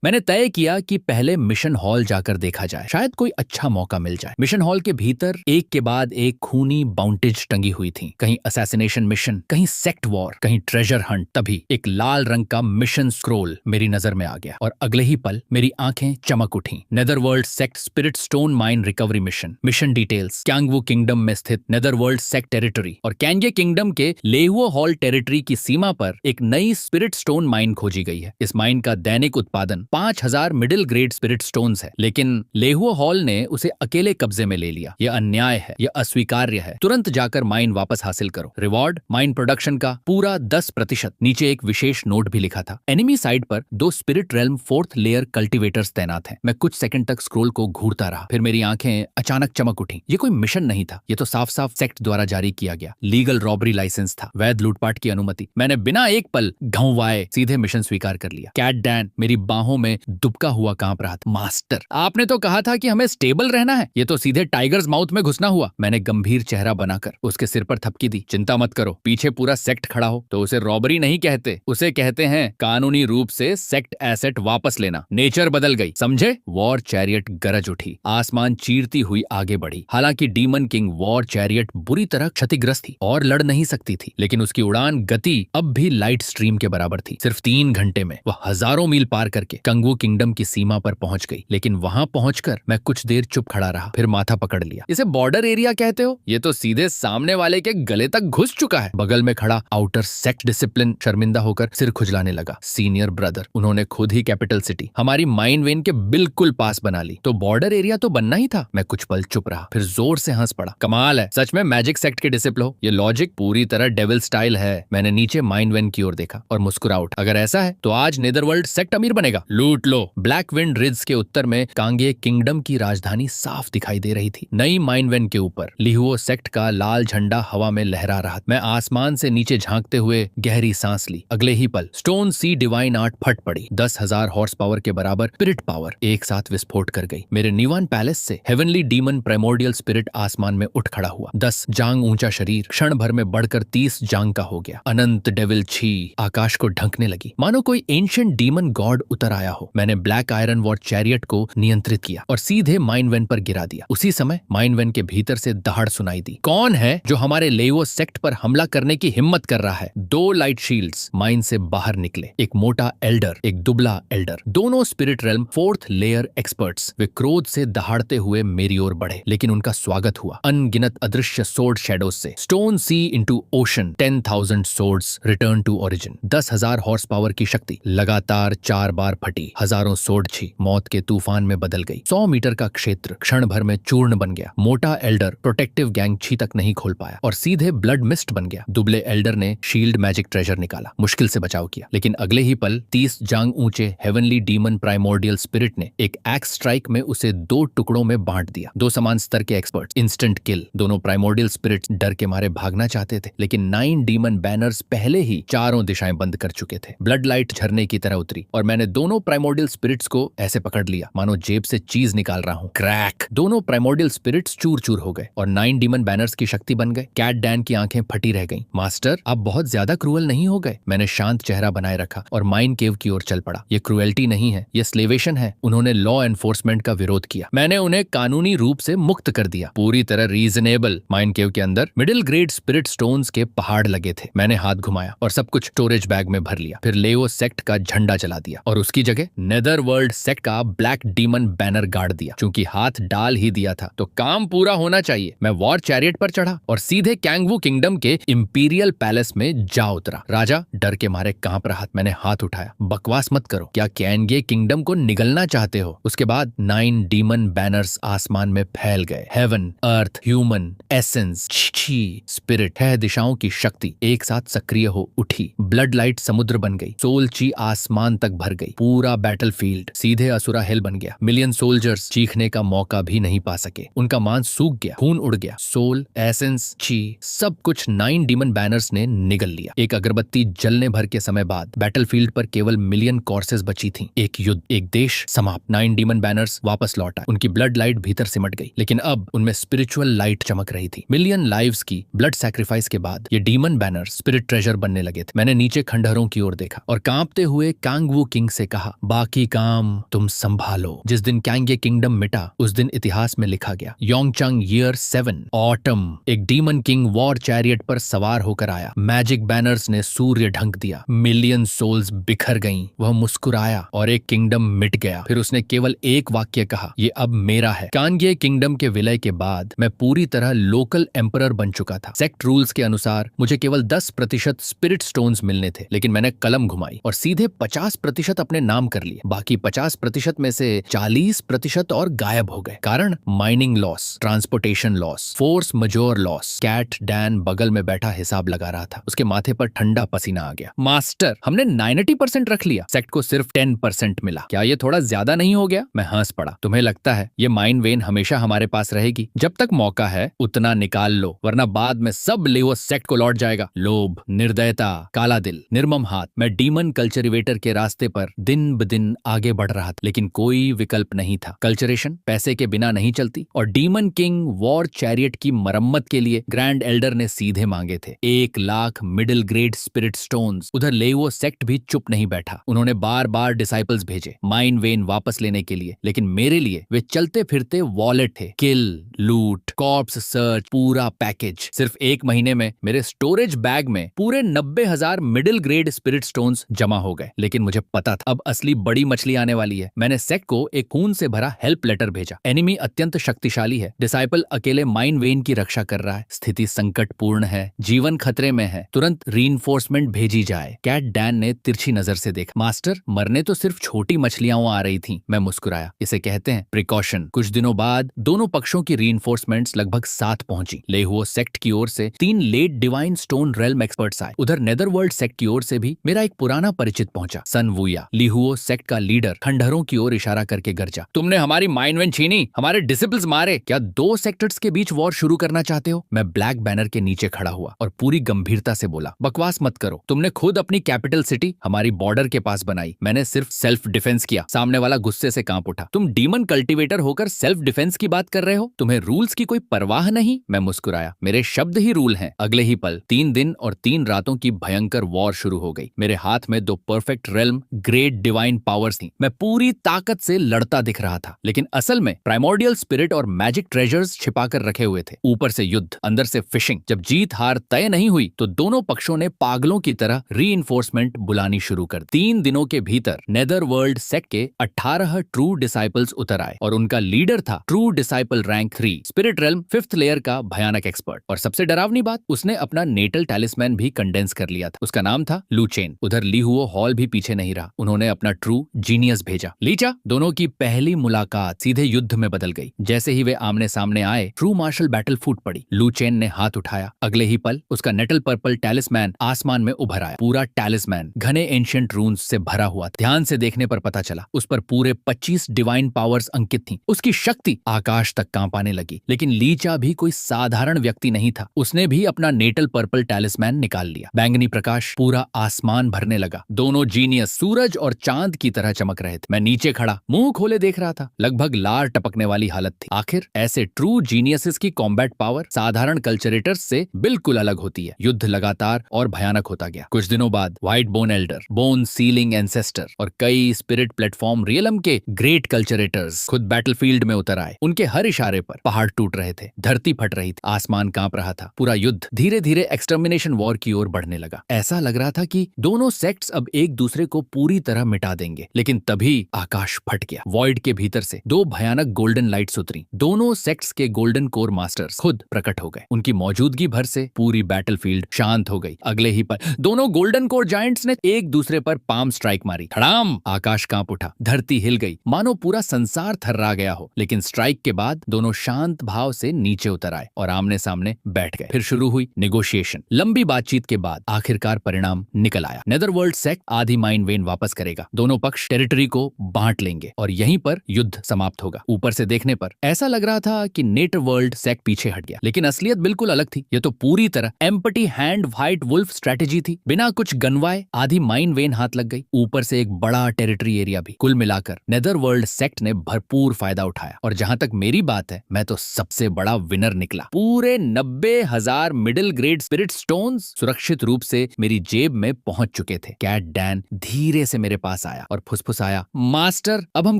मैंने तय किया कि पहले मिशन हॉल जाकर देखा जाए, शायद कोई अच्छा मौका मिल जाए। मिशन हॉल के भीतर एक के बाद एक खूनी बाउंटेज टंगी हुई थी, कहीं असैसिनेशन मिशन, कहीं सेक्ट वॉर, कहीं ट्रेजर हंट। तभी एक लाल रंग का मिशन स्क्रोल मेरी नजर में आ गया और अगले ही पल मेरी आंखें चमक उठी। Netherworld sect spirit stone mine recovery mission. Mission details: Qiangwu kingdom में स्थित नेदरवर्ल्ड सेक्ट टेरिटरी और कैंगे किंगडम के लेहुओ हॉल टेरिटरी की सीमा पर एक नई स्पिरिट स्टोन माइन खोजी गई है। इस माइन का दैनिक उत्पादन 5000 मिडिल ग्रेड स्पिरिट स्टोन्स है, लेकिन लेहुओ हॉल ने उसे अकेले कब्जे में ले लिया। यह अन्याय है, यह अस्वीकार्य है। तुरंत जाकर माइन वापस हासिल करो। रिवॉर्ड: माइन प्रोडक्शन का पूरा 10%। नीचे एक विशेष नोट भी लिखा था। एनिमी साइड पर 2 spirit realm 4th layer cultivators तैनात हैं। मैं कुछ सेकंड तक स्क्रोल को घूरता रहा, फिर मेरी आंखें अचानक चमक उठी। ये कोई मिशन नहीं था, ये तो साफ साफ सेक्ट द्वारा जारी किया गया लीगल रॉबरी लाइसेंस था, वैध लूटपाट की अनुमति। मैंने बिना एक पल घंवाए सीधे मिशन स्वीकार कर लिया। कैट डैन मेरी बाहों में दुबका हुआ कांप रहा था। मास्टर, आपने तो कहा था कि हमें स्टेबल रहना है, ये तो सीधे टाइगर्स माउथ में घुसना हुआ। मैंने गंभीर चेहरा बनाकर उसके सिर पर थपकी दी। चिंता मत करो, पीछे पूरा सेक्ट खड़ा हो तो उसे रॉबरी नहीं कहते, उसे कहते हैं कानूनी रूप से सेक्ट एसेट वापस लेना। नेचर बदल गई, समझे? वॉर चैरियट गरज उठी, आसमान चीरती हुई आगे बढ़ी। हालांकि डीमन किंग वॉर चैरियट बुरी तरह क्षतिग्रस्त थी और लड़ नहीं सकती थी, लेकिन उसकी उड़ान गति अब भी लाइट स्ट्रीम के बराबर थी। सिर्फ 3 घंटे में वह हजारों मील पार करके कंगवू किंगडम की सीमा पर पहुंच गई। लेकिन वहां पहुंचकर मैं कुछ देर चुप खड़ा रहा, फिर माथा पकड़ लिया। इसे बॉर्डर एरिया कहते हो? ये तो सीधे सामने वाले के गले तक घुस चुका है। बगल में खड़ा आउटर सेक्ट डिसिप्लिन शर्मिंदा होकर सिर खुजलाने लगा। सीनियर ब्रदर, उन्होंने खुद ही कैपिटल सिटी हमारी माइन वेन के बिल्कुल पास बना ली, तो बॉर्डर एरिया तो बनना ही था। मैं कुछ पल चुप रहा, फिर जोर से हंस पड़ा। कमाल है, सच में मैजिक सेक्ट के डिसिप्ल हो। ये लॉजिक पूरी तरह डेविल स्टाइल है। मैंने नीचे माइन वेन की ओर देखा और मुस्कुरा उठा। अगर ऐसा है तो आज नेदरवर्ल्ड सेक्ट अमीर बनेगा। लूट लो। ब्लैक विंड रिज के उत्तर में कांगे किंगडम की राजधानी साफ दिखाई दे रही थी। नई माइन वेन के ऊपर लिहुओ सेक्ट का लाल झंडा हवा में लहरा रहा। मैं आसमान से नीचे झांकते हुए गहरी सांस ली। अगले ही पल स्टोन सी डिवाइन आर्ट फट पड़ी। 10,000 हॉर्स पावर के बराबर स्पिरिट पावर एक साथ विस्फोट कर गई। मेरे निवान पैलेस से हेवनली डीमन प्राइमोर्डियल स्पिरिट आसमान में उठ खड़ा हुआ। 10 जांग ऊंचा शरीर क्षण भर में बढ़कर 30 जांग का हो गया। अनंत डेविल छी आकाश को ढंकने लगी, मानो कोई एंशिएंट डीमन गॉड उतर आया हो। मैंने ब्लैक आयरन वॉर चैरियट को नियंत्रित किया और सीधे माइन वेन पर गिरा दिया। उसी समय माइन वेन के भीतर से दहाड़ सुनाई दी। कौन है जो हमारे लेवो सेक्ट पर हमला करने की हिम्मत कर रहा है? 2 लाइट शील्ड्स माइन से बाहर निकले। एक मोटा एल्डर, एक दुबला एल्डर, दोनों spirit realm 4th layer experts. वे क्रोध से दहाड़ते हुए मेरी ओर बढ़े, लेकिन उनका स्वागत हुआ अनगिनत अदृश्य सोर्ड शैडोज से। Stone sea into ocean, 10,000 swords return to origin. 10,000 horse power की शक्ति लगातार 4 बार फटी। हजारों सोर्ड छी मौत के तूफान में बदल गई। 100 मीटर का क्षेत्र क्षण भर में चूर्ण बन गया। मोटा एल्डर प्रोटेक्टिव गैंग छी तक नहीं खोल पाया और सीधे ब्लड मिस्ट बन गया। दुबले एल्डर ने शील्ड मैजिक ट्रेजर निकाला, मुश्किल से बचाव किया, लेकिन अगले ही पल 30 जांग ऊंचे हेवनली डीमन प्राइमोर्डियल स्पिरिट ने एक एक्स स्ट्राइक में उसे 2 टुकड़ों में बांट दिया। 2 समान स्तर के एक्सपर्ट, इंस्टेंट किल। दोनों प्राइमोर्डियल स्पिरिट्स डर के मारे भागना चाहते थे, लेकिन 9 डीमन बैनर्स पहले ही चारों दिशाएं बंद कर चुके थे। ब्लड लाइट झरने की तरह उतरी और मैंने दोनों प्राइमोर्डियल स्पिरिट्स को ऐसे पकड़ लिया मानो जेब से चीज निकाल रहा हूं। क्रैक! दोनों प्राइमोर्डियल स्पिरिट्स चूर चूर हो गए और 9 डीमन बैनर्स की शक्ति बन गए। कैट डैन की आंखें फटी रह गईं। मास्टर, आप बहुत ज्यादा क्रूअल नहीं हो गए? मैंने शांत चेहरा बनाए रखा और माइन केव की ओर चल पड़ा। ये क्रूएल्टी नहीं है, ये स्लेवेशन है। उन्होंने लॉ एनफोर्समेंट का विरोध किया, मैंने उन्हें कानूनी रूप से मुक्त कर दिया, पूरी तरह रीजनेबल। माइन केव के अंदर मिडिल ग्रेड स्पिरिट स्टोन्स के पहाड़ लगे थे। मैंने हाथ घुमाया और सब कुछ स्टोरेज बैग में भर लिया, फिर लेओ सेक्ट का झंडा जला दिया और उसकी जगह नेदरवर्ल्ड सेक्ट का ब्लैक डीमन बैनर गाड़ दिया। क्योंकि हाथ डाल ही दिया था तो काम पूरा होना चाहिए। मैं वॉर चैरियट पर चढ़ा और सीधे कैंगवू किंगडम के इंपीरियल पैलेस में जा उतरा। राजा डर के मारे कांप रहा। मैंने हाथ उठाया। बकवास मत करो, क्या कैंगे किंगडम को निगलना चाहते हो? उसके बाद 9 डीमन बैनर्स आसमान में फैल गए। हेवन, अर्थ, ह्यूमन, एसेंस, छी, स्पिरिट, 6 दिशाओं की शक्ति एक साथ सक्रिय हो उठी। ब्लड लाइट समुद्र बन गई। सोल ची आसमान तक भर गई। पूरा बैटलफील्ड सीधे असुरा हिल बन गया। मिलियन सोल्जर्स चीखने का मौका भी नहीं पा सके। उनका मांस सूख गया, खून उड़ गया। सोल, एसेंस, ची, सब कुछ 9 डीमन बैनर्स ने निगल लिया। एक अगरबत्ती जलने भर के समय बाद बैटलफील्ड पर केवल मिलियन कॉर्सेस बची थीं। एक युद्ध, एक देश समाप्त। 9 डीमन बैनर्स वापस लौट आए। उनकी ब्लड लाइट भीतर सिमट गई, लेकिन अब उनमें स्पिरिचुअल लाइट चमक रही थी। मिलियन लाइव्स की ब्लड सैक्रिफाइस के बाद ये डीमन बैनर स्पिरिट ट्रेजर बनने लगे थे। मैंने नीचे खंडहरों की ओर देखा और कांपते हुए कांगवू किंग से कहा, बाकी काम तुम संभालो। जिस दिन कैंगे किंगडम मिटा उस दिन इतिहास में लिखा गया योंगचंग ईयर 7 ऑटम। एक डीमन किंग वॉर चैरियट पर सवार होकर आया। मैजिक बैनर्स ने सूर्य ढंक दिया। मिलियन सोल्स बिखर गईं। वह मुस्कुराया और एक किंगडम मिट गया। फिर उसने केवल एक वाक्य कहा, ये अब मेरा है। कांगे किंगडम के विलय के बाद मैं पूरी तरह लोकल एम्परर बन चुका था। सेक्ट रूल्स के अनुसार मुझे केवल 10% स्पिरिट स्टोन्स मिलने थे, लेकिन मैंने कलम घुमाई और सीधे 50% अपने नाम कर लिए। बाकी 50% में से 40% और गायब हो गए। कारण mining loss, transportation loss, force majeure loss. कैट डैन बगल में बैठा हिसाब लगा रहा था। उसके माथे पर ठंडा पसीना आ गया। मास्टर, हमने 90% रख लिया, सेक्ट को सिर्फ 10% मिला। क्या ये थोड़ा ज्यादा नहीं हो गया? मैं हंस पड़ा। तुम्हें लगता है ये माइन वेन हमेशा हमारे पास रहेगी? जब तक मौका है उतना निकाल लो, वरना बाद में सब लेवो सेक्ट को लौट जाएगा। लोभ, निर्दयता, काला दिल, निर्मम हाथ। मैं डीमन कल्चरिवेटर के रास्ते पर दिन ब दिन आगे बढ़ रहा था, लेकिन कोई विकल्प नहीं था। कल्चरेशन पैसे के बिना नहीं चलती और डीमन किंग वॉर चैरियट की मरम्मत के लिए ग्रैंड एल्डर ने सीधे मांगे थे 1 lakh middle grade spirit stones. उधर लेवो सेक्ट भी चुप नहीं बैठा। उन्होंने बार बार डिसाइपल्स भेजे माइन वेन वापस लेने के लिए, लेकिन मेरे लिए वे चलते फिरते वॉलेट थे। किल, लूट, कॉर्प्स सर्च, पूरा पैकेज। सिर्फ 1 महीने में मेरे स्टोरेज बैग में पूरे 90,000 मिडिल ग्रेड स्पिरिट स्टोन्स जमा हो गए। लेकिन मुझे पता था अब असली बड़ी मछली आने वाली है। मैंने सेक्ट को एक खून से भरा हेल्प लेटर भेजा। एनिमी अत्यंत शक्तिशाली है। डिसाइपल अकेले माइन वेन की रक्षा कर रहा है। स्थिति संकटपूर्ण है, जीवन खतरे में है। तुरंत रीइंफोर्समेंट भेजी जाए। कैट डैन ने तिरछी नजर से देखा। मास्टर, मरने तो सिर्फ छोटी मछलियां आ रही थीं। मैं मुस्कुराया। इसे कहते हैं प्रिकॉशन। कुछ दिनों बाद दोनों पक्षों की रीइंफोर्समेंट्स लगभग 7 पहुंची। लेहुओ सेक्ट की ओर से 3 late divine stone realm experts आए। उधर नेदरवर्ल्ड सेक्ट की ओर से भी मेरा एक पुराना परिचित पहुंचा, सन वुया। लिहुओ सेक्ट का लीडर खंडहरों की ओर इशारा करके गरजा, तुमने हमारी माइन वेन छीनी, हमारे डिसिपल्स मारे। क्या 2 सेक्टर्स के बीच वॉर शुरू करना चाहते हो? मैं ब्लैक बैनर के नीचे खड़ा हुआ और पूरी गंभीरता से बोला, बकवास मत करो। तुमने खुद अपनी कैपिटल सिटी हमारी बॉर्डर के पास बनाई। मैंने सिर्फ सेल्फ डिफेंस किया। सामने वाला गुस्से से कांप उठा। तुम डीमन कल्टीवेटर होकर सेल्फ डिफेंस की बात कर रहे हो? तुम्हें रूल्स की कोई परवाह नहीं? मैं मुस्कुराया। मेरे शब्द ही रूल हैं। अगले ही पल 3 दिन और 3 रातों की भयंकर वॉर शुरू हो गई। मेरे हाथ में 2 perfect realm great divine powers थी। मैं पूरी ताकत से लड़ता दिख रहा था, लेकिन असल में प्राइमोर्डियल स्पिरिट और मैजिक ट्रेजर्स छिपाकर रखे हुए थे। ऊपर से युद्ध, अंदर से फिशिंग। जब जीत हार तय नहीं हुई तो दोनों पक्षों ने पागलों की तरह रीइंफोर्समेंट बुलानी शुरू कर दी। 3 दिनों के भीतर नेदरवर्ल्ड सेक्ट के 18 ट्रू डिसाइपल्स उतर आए और उनका लीडर था true disciple rank 3 spirit realm 5th layer का भयानक एक्सपर्ट। और सबसे डरावनी बात, उसने अपना नेटल टैलिस्मैन भी कंडेंस कर लिया था। उसका नाम था लूचेन। उधर लीहुओ हॉल भी पीछे नहीं रहा। उन्होंने अपना ट्रू जीनियस भेजा, लीचा। दोनों की पहली मुलाकात सीधे युद्ध में बदल गई। जैसे ही वे आमने सामने आए, ट्रू मार्शल बैटल फूट पड़ी। लूचेन ने हाथ उठाया। अगले ही पल उसका नेटल पर्पल टैलिस्मैन आसमान में उभर आया। पूरा टैलिस्मैन घने एंशिएंट रून्स से भरा हुआ। ध्यान से देखने पर पता चला उस पर पूरे 25 डिवाइन पावर्स अंकित थीं। उसकी शक्ति आकाश तक कांपाने लगी। लेकिन लीचा भी कोई साधारण व्यक्ति नहीं था। उसने भी अपना नेटल पर्पल टैलिस्मैन निकाल लिया। बैंगनी प्रकाश पूरा आसमान भरने लगा। दोनों जीनियस सूरज और चांद की तरह चमक रहे थे। मैं नीचे खड़ा मुंह खोले देख रहा था। लगभग लार टपकने वाली हालत थी। आखिर ऐसे ट्रू जीनियसेस की कॉम्बैट पावर साधारण कल्चरेटर्स से बिल्कुल अलग होती है। युद्ध लगातार और भयानक होता गया। कुछ दिनों बाद white bone Elder, bone ceiling ancestor और कई स्पिरिट प्लेटफॉर्म रियलम के ग्रेट कल्चरेटर्स खुद बैटलफील्ड में उतर आए। उनके हर इशारे पर पहाड़ टूट रहे थे, धरती फट रही थी, आसमान कांप रहा था। पूरा युद्ध धीरे धीरे एक्सटर्मिनेशन वॉर की ओर बढ़ने लगा। ऐसा लग रहा था कि दोनों सेक्ट्स अब एक दूसरे को पूरी तरह मिटा देंगे। लेकिन तभी आकाश फट गया। वॉइड के भीतर से 2 भयानक गोल्डन लाइट्स उतरी। दोनों सेक्ट्स के गोल्डन कोर मास्टर्स खुद प्रकट हो गए। उनकी मौजूदगी भर से पूरी बैटलफील्ड शांत हो गई। अगले ही पल दोनों गोल्डन कोर जायंट्स ने एक दूसरे पर पाम स्ट्राइक मारी। धड़ाम! आकाश कांप उठा, धरती हिल गई, मानो पूरा संसार थर्रा गया हो। लेकिन स्ट्राइक के बाद दोनों शांत भाव से नीचे उतर आए और आमने सामने बैठ गए। फिर शुरू हुई नेगोशिएशन। लंबी बातचीत के बाद आखिरकार परिणाम निकल आया। नेदरवर्ल्ड सेक्ट आधी माइन वेन वापस करेगा। दोनों पक्ष टेरिटरी को बांट लेंगे और यहीं पर युद्ध समाप्त होगा। ऊपर से देखने पर ऐसा लग रहा था कि नेटरवर्ल्ड सेक्ट पीछे हट गया, लेकिन असलियत बिल्कुल अलग थी। ये तो पूरी तरह empty hand white wolf strategy थी। बिना कुछ गनवाए आधी माइन वेन हाथ लग गई, ऊपर से एक बड़ा टेरिटरी एरिया भी। कुल मिलाकर नेदरवर्ल्ड सेक्ट ने भरपूर फायदा उठाया और जहां तक मेरी बात है, मैं तो सबसे बड़ा विनर निकला। पूरे 90,000 मिडिल ग्रेड स्पिरिट स्टोन्स सुरक्षित रूप से मेरी जेब में पहुंच चुके थे। कैट डैन धीरे से मेरे पास पास आया और फुसफुसाया, मास्टर अब हम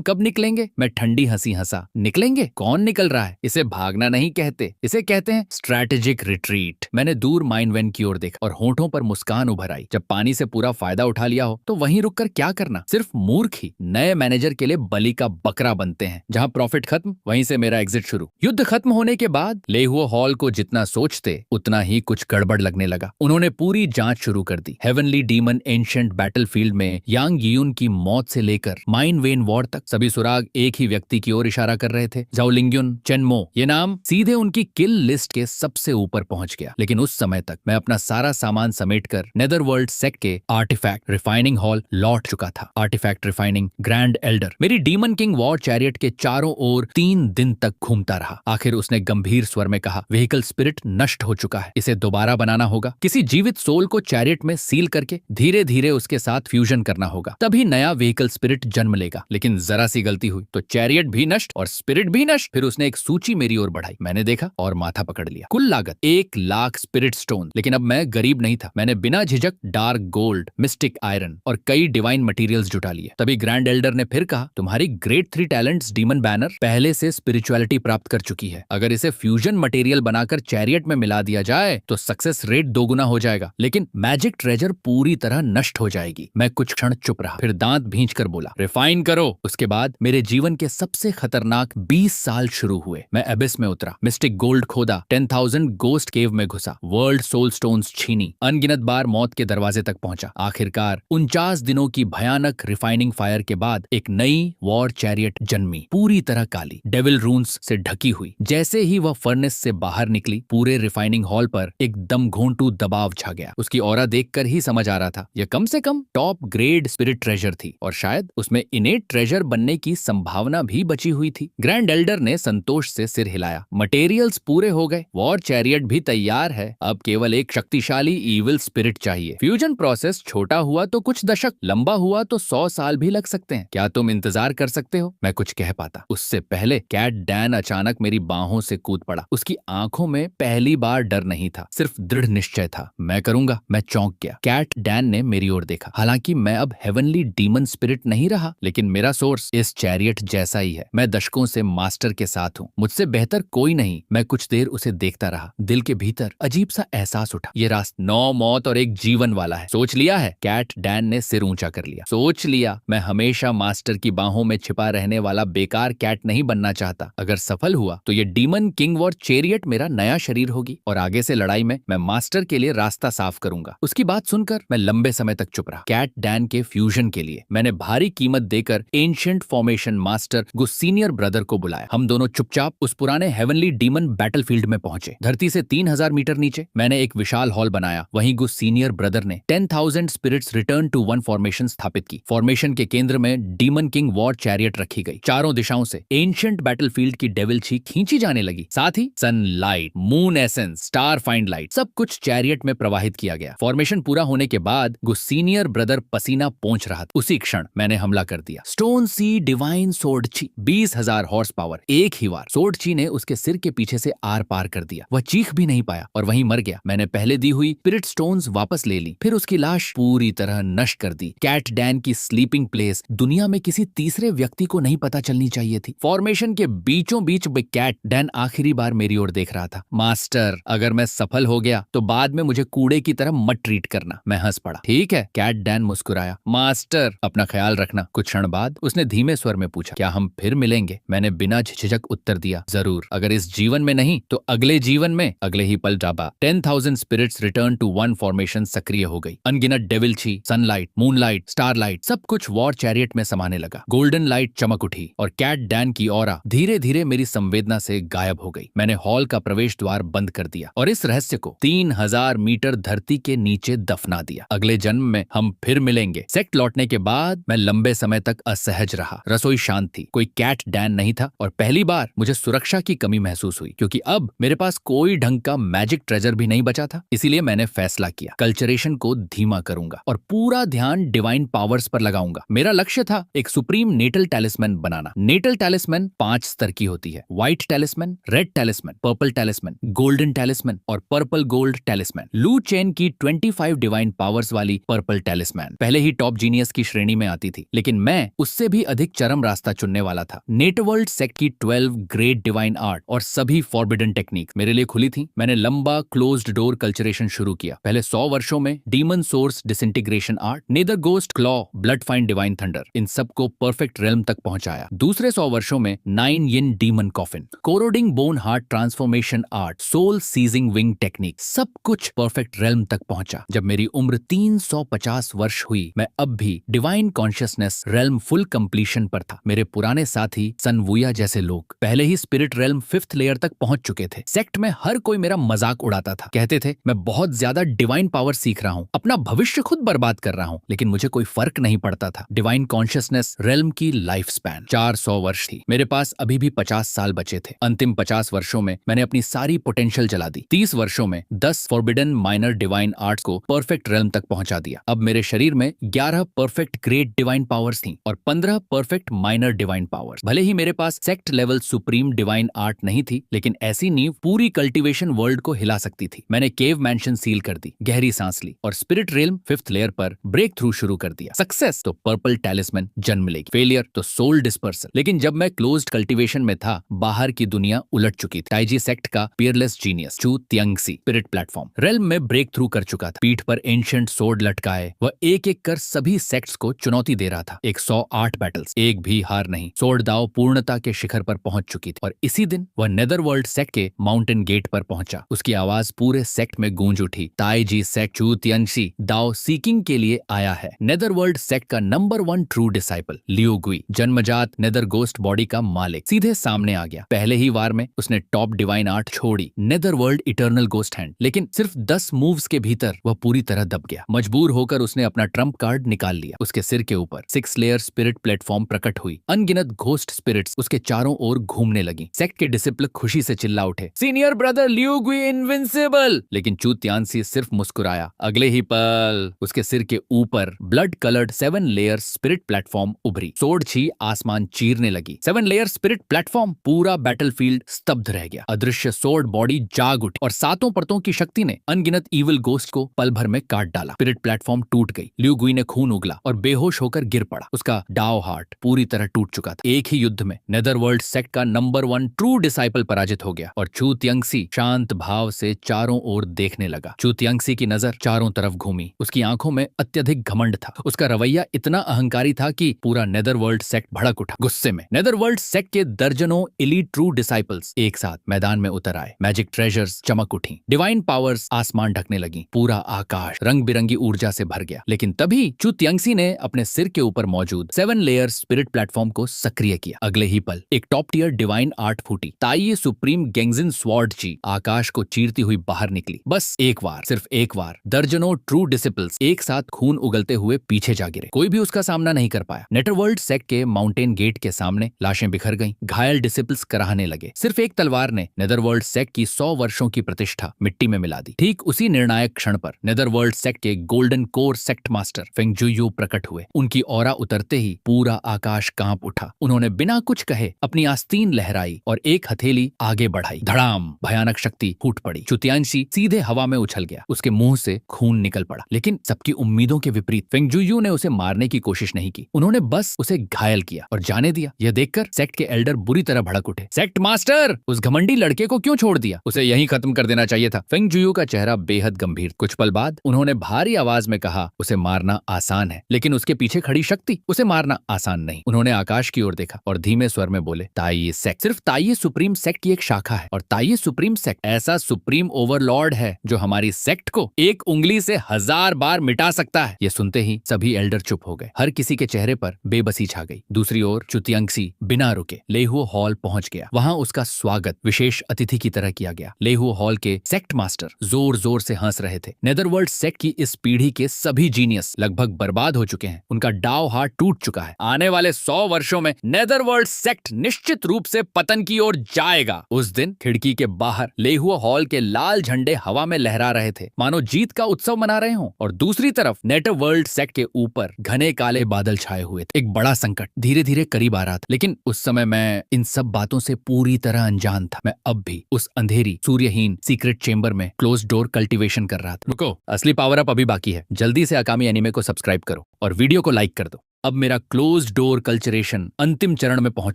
कब निकलेंगे? मैं ठंडी हंसी हंसा, निकलेंगे? कौन निकल रहा है? इसे भागना नहीं कहते, इसे कहते हैं स्ट्रैटेजिक रिट्रीट। मैंने दूर माइन वैन की ओर देखा और होठों पर मुस्कान उभर आई। जब पानी से पूरा फायदा उठा लिया हो तो वहीं रुककर क्या करना? सिर्फ मूर्ख ही नए मैनेजर के लिए बलि का बकरा बनते हैं। जहां प्रॉफिट खत्म वहीं से मेरा एग्जिट शुरू। युद्ध खत्म होने के बाद लेहुओ हॉल को जितना सोचते उतना ही कुछ गड़बड़ लगने लगा। उन्होंने पूरी जांच शुरू कर दी। हेवनली डीमन एंशिएंट बैटलफील्ड में यांग यियुन की मौत से लेकर माइन वेन वॉर तक सभी सुराग एक ही व्यक्ति की ओर इशारा कर रहे थे, जाओलिंग्युन चेनमो। ये नाम सीधे उनकी किल लिस्ट के सबसे ऊपर पहुंच गया। लेकिन उस समय तक मैं अपना सारा सामान समेटकर नेदरवर्ल्ड सेक्ट के आर्टिफैक्ट रिफाइनिंग हॉल लौट चुका था। आर्टिफैक्ट रिफाइनिंग ग्रैंड एल्डर मेरी डीमन किंग वॉर चैरियट के चारों ओर 3 दिन तक घूमता रहा। आखिर उसने गंभीर स्वर में कहा, व्हीकल स्पिरिट नष्ट हो चुका है, इसे दोबारा बनाना होगा। किसी जीवित सोल को चैरियट में सील करके धीरे धीरे उसके साथ फ्यूजन करना होगा, तभी नया व्हीकल स्पिरिट जन्म लेगा। लेकिन जरा सी गलती हुई तो चैरियट भी नष्ट और स्पिरिट भी नष्ट। फिर उसने एक सूची मेरी ओर बढ़ाई। मैंने देखा और माथा पकड़ लिया। कुल लागत 1 लाख स्पिरिट स्टोन। लेकिन अब मैं गरीब नहीं था। मैंने बिना झिझक डार्क गोल्ड, मिस्टिक आयरन और कई डिवाइन मटेरियल्स जुटा लिए। तभी ग्रैंड एल्डर ने फिर कहा, तुम्हारी ग्रेट 3 टैलेंट्स डीमन बैनर पहले से स्पिरिचुअलिटी प्राप्त कर चुकी है। अगर इसे फ्यूजन मटेरियल बनाकर चैरियट में मिला दिया जाए तो सक्सेस रेट 2 गुना हो जाएगा, लेकिन मैजिक ट्रेजर पूरी तरह नष्ट हो जाएगी। मैं कुछ क्षण चुप रहा, फिर दांत भींच कर बोला, रिफाइन करो। उसके बाद मेरे जीवन के सबसे खतरनाक 20 साल शुरू हुए। मैं एबिस में उतरा, मिस्टिक गोल्ड खोदा, 10,000 गोस्ट केव में घुसा, वर्ल्ड सोल स्टोन्स छीनी, अनगिनत बार मौत के दरवाजे तक पहुंचा। आखिरकार 49 दिनों की भयानक रिफाइनिंग फायर के बाद एक नई वॉर चैरियट जन्मी, पूरी तरह काली, डेविल रून्स से ढकी हुई। जैसे ही वह फर्नेस से बाहर निकली, पूरे रिफाइनिंग हॉल पर एक दम घोंटू दबाव छा गया। उसकी ऑरा देखकर ही समझ आ रहा था यह कम से कम टॉप ग्रेड स्पिरिट ट्रेजर थी और शायद उसमें इनेट ट्रेजर बनने की संभावना भी बची हुई थी। ग्रैंड एल्डर ने संतोष से सिर हिलाया, मटेरियल्स पूरे हो गए, वॉर चैरियट भी तैयार है। अब केवल एक शक्तिशाली इविल स्पिरिट चाहिए। फ्यूजन प्रोसेस छोटा हुआ तो कुछ दशक, लंबा हुआ तो 100 साल भी लग सकते हैं। क्या तुम इंतजार कर सकते हो? मैं कुछ कह पाता उससे पहले कैट डैन अचानक मेरी बाहों से कूद पड़ा। उसकी आंखों में पहली बार डर नहीं था, सिर्फ दृढ़ निश्चय था। मैं करूंगा। मैं चौंक गया। कैट डैन ने मेरी ओर देखा। हालांकि मैं अब हेवनली डीमन स्पिरिट नहीं रहा, लेकिन मेरा सोर्स इस चैरियट जैसा ही है। मैं दशकों से मास्टर के साथ हूँ, मुझसे बेहतर कोई नहीं। मैं कुछ देर उसे देखता रहा। दिल के भीतर अजीब सा एहसास उठा, ये रास्ता 9 मौत और एक जीवन वाला है। सोच लिया है? कैट डैन ने सिर ऊंचा कर लिया। सोच लिया। मैं हमेशा मास्टर की बाहों में छिपा रहने वाला बेकार कैट नहीं बनना चाहता। अगर सफल हुआ तो ये डीमन किंग वॉर चैरियट मेरा नया शरीर होगी और आगे से लड़ाई में मैं मास्टर के लिए रास्ता साफ करूंगा। उसकी बात सुनकर मैं लंबे समय तक चुप रहा। कैट डैन के फ्यूजन के लिए मैंने भारी कीमत देकर एंशिएंट फॉर्मेशन मास्टर गुस सीनियर ब्रदर को बुलाया। हम दोनों चुपचाप उस पुराने हेवनली डीमन बैटलफील्ड में पहुंचे। धरती से 3000 मीटर नीचे मैंने एक विशाल हॉल बनाया। वहीं गुस सीनियर ब्रदर ने 10,000 spirits return to one formation स्थापित की। फॉर्मेशन के केंद्र में डीमन किंग वॉर चैरियट रखी गई। चारों दिशाओं से एंशिएंट बैटलफील्ड की डेविल छी खींची जाने लगी। साथ ही sunlight, moon essence, star find light, सब कुछ चैरियट में प्रवाहित किया गया। फॉर्मेशन पूरा होने के बाद गुस सीनियर ब्रदर पसीना पोंछ रहा था। उसी क्षण मैंने हमला कर दिया। स्टोन सी डिवाइन सोर्डची, 20,000 हॉर्स पावर, एक ही वार। सोर्डची ने उसके सिर के पीछे से आर पार कर दिया। वह चीख भी नहीं पाया और वहीं मर गया। मैंने पहले दी हुई स्पिरिट स्टोन्स वापस ले ली, फिर उसकी लाश पूरी तरह नष्ट कर दी। कैट डैन की स्लीपिंग प्लेस दुनिया में किसी तीसरे व्यक्ति को नहीं पता चलनी चाहिए थी। फॉर्मेशन के बीचों बीच कैट डैन आखिरी बार मेरी ओर देख रहा था। मास्टर, अगर मैं सफल हो गया तो बाद में मुझे कूड़े की तरह मत ट्रीट करना। मैं हंस पड़ा। ठीक है, कैट डैन मुस्कुराया। मास्टर, अपना ख्याल रखना। कुछ क्षण बाद उसने धीमे स्वर में पूछा, क्या हम फिर मिलेंगे? मैंने बिना झिझक उत्तर दिया, जरूर। अगर इस जीवन में नहीं तो अगले जीवन में। अगले ही पल जाबा 10,000 spirits return to one formation सक्रिय हो गई। अनगिनत डेविल छी, सनलाइट, मूनलाइट, स्टारलाइट, सब कुछ वॉर चैरियट में समाने लगा। गोल्डन लाइट चमक उठी और कैट डैन की ऑरा धीरे धीरे मेरी संवेदना से गायब हो गई। मैंने हॉल का प्रवेश द्वार बंद कर दिया और इस रहस्य को 3000 मीटर धरती के नीचे दफना दिया। अगले जन्म में हम फिर मिलेंगे। सेक्ट लौटने के बाद मैं लंबे समय तक असहज रहा। रसोई शांत थी, कोई कैट डैन नहीं था और पहली बार मुझे सुरक्षा की कमी महसूस हुई, क्योंकि अब मेरे पास कोई ढंग का मैजिक ट्रेजर भी नहीं बचा था। इसीलिए मैंने फैसला किया, कल्चरेशन को धीमा करूंगा और पूरा ध्यान डिवाइन पावर्स पर लगाऊंगा। मेरा लक्ष्य था एक सुप्रीम नेटल टैलिस्मैन बनाना। नेटल टैलिस्मैन 5 स्तर की होती है, व्हाइट टैलिस्मैन, रेड टैलिस्मैन, पर्पल टैलिस्मैन, गोल्डन टैलिस्मैन और पर्पल गोल्ड टैलिस्मैन। लू चेन की 25 डिवाइन पावर्स वाली पर्पल टैलिस्मैन पहले ही टॉप जीनियस की श्रेणी में आती थी, लेकिन मैं उससे भी अधिक चरम रास्ता चुनने वाला था। नेटवर्ल्ड सेक्ट की 12 ग्रेट डिवाइन आर्ट और सभी फॉरबिडन टेक्निक मेरे लिए खुली थी। मैंने लंबा क्लोज्ड डोर कल्चरेशन शुरू किया। पहले 100 वर्षों में demon source disintegration art, nether ghost claw, blood find divine thunder, इन सबको परफेक्ट रेल्म तक पहुंचाया। दूसरे 100 वर्षों में 9 yin demon coffin, corroding bone heart transformation art, soul seizing wing technique, सब कुछ परफेक्ट रेल्म तक पहुंचा। जब मेरी उम्र 350 वर्ष हुई, मैं अब भी divine consciousness realm full completion पर था। मेरे पुराने साथी सन वुया जैसे लोग पहले ही स्पिरिट रेल्म 5th लेयर तक पहुंच चुके थे। सेक्ट में हर कोई मेरा मजाक उड़ाता था, कहते थे मैं बहुत ज्यादा डिवाइन पावर सीख रहा हूं, अपना भविष्य खुद बर्बाद कर रहा हूं, लेकिन मुझे कोई फर्क नहीं पड़ता था। डिवाइन कॉन्शियसनेस रेल्म की लाइफ स्पैन 400 वर्ष थी। मेरे पास अभी भी 50 साल बचे थे। अंतिम 50 वर्षों में मैंने अपनी सारी पोटेंशियल जला दी। 30 वर्षों में 10 फॉरबिडन माइनर डिवाइन आर्ट्स को परफेक्ट रेल्म तक पहुंचा दिया। अब मेरे शरीर में 11 परफेक्ट ग्रेट डिवाइन पावर्स थी और 15 परफेक्ट माइनर डिवाइन पावर्स। भले ही मेरे पास sect level supreme divine art नहीं थी, लेकिन ऐसी नींव पूरी कल्टीवेशन वर्ल्ड को हिला सकती थी। मैंने केव मैंशन सील कर दी, गहरी सांस ली और स्पिरिट रेल्म 5th लेयर पर ब्रेक थ्रू शुरू कर दिया। सक्सेस तो पर्पल टैलिस्मैन जन्म लेगी, फेलियर तो सोल डिस्पर्सल। लेकिन जब मैं क्लोज्ड कल्टीवेशन में था, बाहर की दुनिया उलट चुकी थी। ताइजी सेक्ट का पियरलेस जीनियस चू तियांगसी स्पिरिट प्लेटफॉर्म रेल्म में ब्रेक थ्रू कर चुका था। पीठ पर एंशिएंट सोर्ड लटकाए वह एक एक कर सभी सेक्ट्स को चुनौती दे रहा था। 108 बैटल्स, एक भी हार नहीं। सोर्ड दाव पूर्णता के शिखर पर पहुंच चुकी थी और इसी दिन वह नेदरवर्ल्ड सेक्ट के माउंटेन गेट पर पहुंचा। उसकी आवाज पूरे सेक्ट में गूंज उठी। ताइजी सेक्ट चू तियांगसी दाव सीकिंग के लिए आया है। नेदरवर्ल्ड सेक्ट का नंबर 1 ट्रू डिसाइपल लियू गुई, जन्मजात नेदर गोस्ट बॉडी का मालिक, सीधे सामने आ गया। पहले ही वार में उसने टॉप डिवाइन आर्ट छोड़ी, नेदरवर्ल्ड इटर्नल गोस्ट हैंड, लेकिन सिर्फ 10 मूव्स के भीतर वह पूरी तरह दब गया। मजबूर होकर उसने अपना ट्रम्प कार्ड निकाल लिया। उसके सिर के ऊपर 6 लेयर स्पिरिट प्लेटफॉर्म प्रकट हुई। अनगिनत घोस्ट स्पिरिट्स उसके चारों ओर घूमने लगी। सेक्ट के डिसिपल खुशी से चिल्ला उठे, सीनियर ब्रदर लियू गुई इनविंसिबल। लेकिन चू तियांगसी सिर्फ मुस्कुराया। अगले ही पल उसके सिर के ऊपर blood coloured 7 layer spirit platform उभरी। सोर्ड छी आसमान चीरने लगी। 7 लेयर स्पिरिट प्लेटफॉर्म, पूरा बैटलफील्ड स्तब्ध रह गया। अदृश्य सोर्ड बॉडी जाग उठी और 7 परतों की शक्ति ने अनगिनत इविल गोस्ट को पल भर में काट डाला। स्पिरिट प्लेटफॉर्म टूट गई। लियू गुई ने खून उगला और बेहोश होकर गिर पड़ा। उसका डाओ हार्ट पूरी तरह टूट चुका था। एक ही युद्ध में नेदरवर्ल्ड सेक्ट का नंबर 1 ट्रू डिसाइपल पराजित हो गया और चू तियांगसी शांत भाव से चारों ओर देखने लगा। चू तियांगसी की नजर चारों तरफ घूमी। उसकी आंखों में अत्यधिक घमंड था। उसका रवैया इतना अहंकारी था कि पूरा नेदरवर्ल्ड सेक्ट भड़क उठा। गुस्से में नेदरवर्ल्ड सेक्ट के दर्जनों एलीट ट्रू डिसाइपल्स एक साथ मैदान में उतर आए। मैजिक ट्रेजर्स चमक उठी। डिवाइन पावर्स आसमान ढकने लगी। पूरा आकाश रंग बिरंगी ऊर्जा से भर गया। लेकिन तभी चू तियांगसी ने अपने सिर के ऊपर मौजूद 7 लेयर स्पिरिट प्लेटफॉर्म को सक्रिय किया। अगले ही पल एक टॉप टियर डिवाइन आर्ट फूटी। ताइये सुप्रीम गेंगजिन स्वॉर्ड जी आकाश को चीरती हुई बाहर निकली। बस एक बार, सिर्फ एक बार, दर्जनों ट्रू डिसिपल्स एक साथ खून उगलते हुए पीछे जा गिरे। कोई भी उसका सामना नहीं कर पाया। नेटरवर्ल्ड सेक्ट के माउंटेन गेट के सामने लाशें बिखर गईं। घायल डिसिपल्स कराहने लगे। सिर्फ एक तलवार ने नेदरवर्ल्ड सेक्ट की 100 वर्षों की प्रतिष्ठा मिट्टी में मिला दी। ठीक उसी निर्णायक क्षण पर नेदरवर्ल्ड सेक्ट के golden core sect master Feng Juyu प्रकट हुए। उनकी ऑरा उतरते ही पूरा आकाश कांप उठा। उन्होंने बिना कुछ कहे अपनी आस्तीन लहराई और एक हथेली आगे बढ़ाई। धड़ाम, भयानक शक्ति फूट पड़ी। चू तियांगसी सीधे हवा में उछल गया। उसके मुंह से खून निकल पड़ा। लेकिन सबकी उम्मीदों के विपरीत फेंग जुयू ने उसे मारने की कोशिश नहीं की। उन्होंने बस उसे घायल किया और जाने दिया। यह देखकर सेक्ट के एल्डर बुरी तरह भड़क उठे। सेक्ट मास्टर, उस घमंडी लड़के को क्यों छोड़ दिया? उसे यहीं खत्म कर देना चाहिए था। फेंग जुयू का चेहरा बेहद गंभीर। कुछ पल बाद उन्होंने भारी आवाज में कहा, उसे मारना आसान है, लेकिन उसके पीछे खड़ी शक्ति, उसे मारना आसान नहीं। उन्होंने आकाश की ओर देखा और धीमे स्वर में बोले, ताइये सेक्ट सिर्फ ताइये सुप्रीम सेक्ट की एक शाखा है और ताइये सुप्रीम सेक्ट ऐसा सुप्रीम ओवरलॉर्ड है जो हमारी सेक्ट को एक उंगली से 1000 बार मिटा सकता है। ये सुनते ही सभी एल्डर चुप हो गए। हर किसी के चेहरे पर बेबसी छा गई। दूसरी ओर चू तियांगसी बिना रुके लेहुओ हॉल पहुंच गया। वहां उसका स्वागत विशेष अतिथि की तरह किया गया। लेहुओ हॉल के सेक्ट मास्टर जोर जोर से हंस रहे थे। नेदरवर्ल्ड सेक्ट की इस पीढ़ी के सभी जीनियस लगभग बर्बाद हो चुके हैं। उनका डाव हार्ट टूट चुका है। आने वाले 100 वर्षों में नेदरवर्ल्ड सेक्ट निश्चित रूप से पतन की ओर जाएगा। उस दिन खिड़की के बाहर लेहुओ हॉल के लाल झंडे हवा में लहरा रहे थे, मानो जीत का उत्सव मना रहे हों। और दूसरी तरफ नेटरवर्ल्ड सेक्ट के ऊपर घने काले बादल छाए हुए थे। एक बड़ा संकट धीरे धीरे करीब आ रहा था। लेकिन उस समय मैं इन सब बातों से पूरी तरह अनजान था। मैं अब भी उस अंधेरी सूर्यहीन सीक्रेट चेंबर में क्लोज डोर कल्टीवेशन कर रहा था। रुको, असली पावर अप अभी बाकी है। जल्दी से अकामी एनिमे को सब्सक्राइब करो। करो और वीडियो को लाइक कर दो। अब मेरा क्लोज डोर कल्चरेशन अंतिम चरण में पहुंच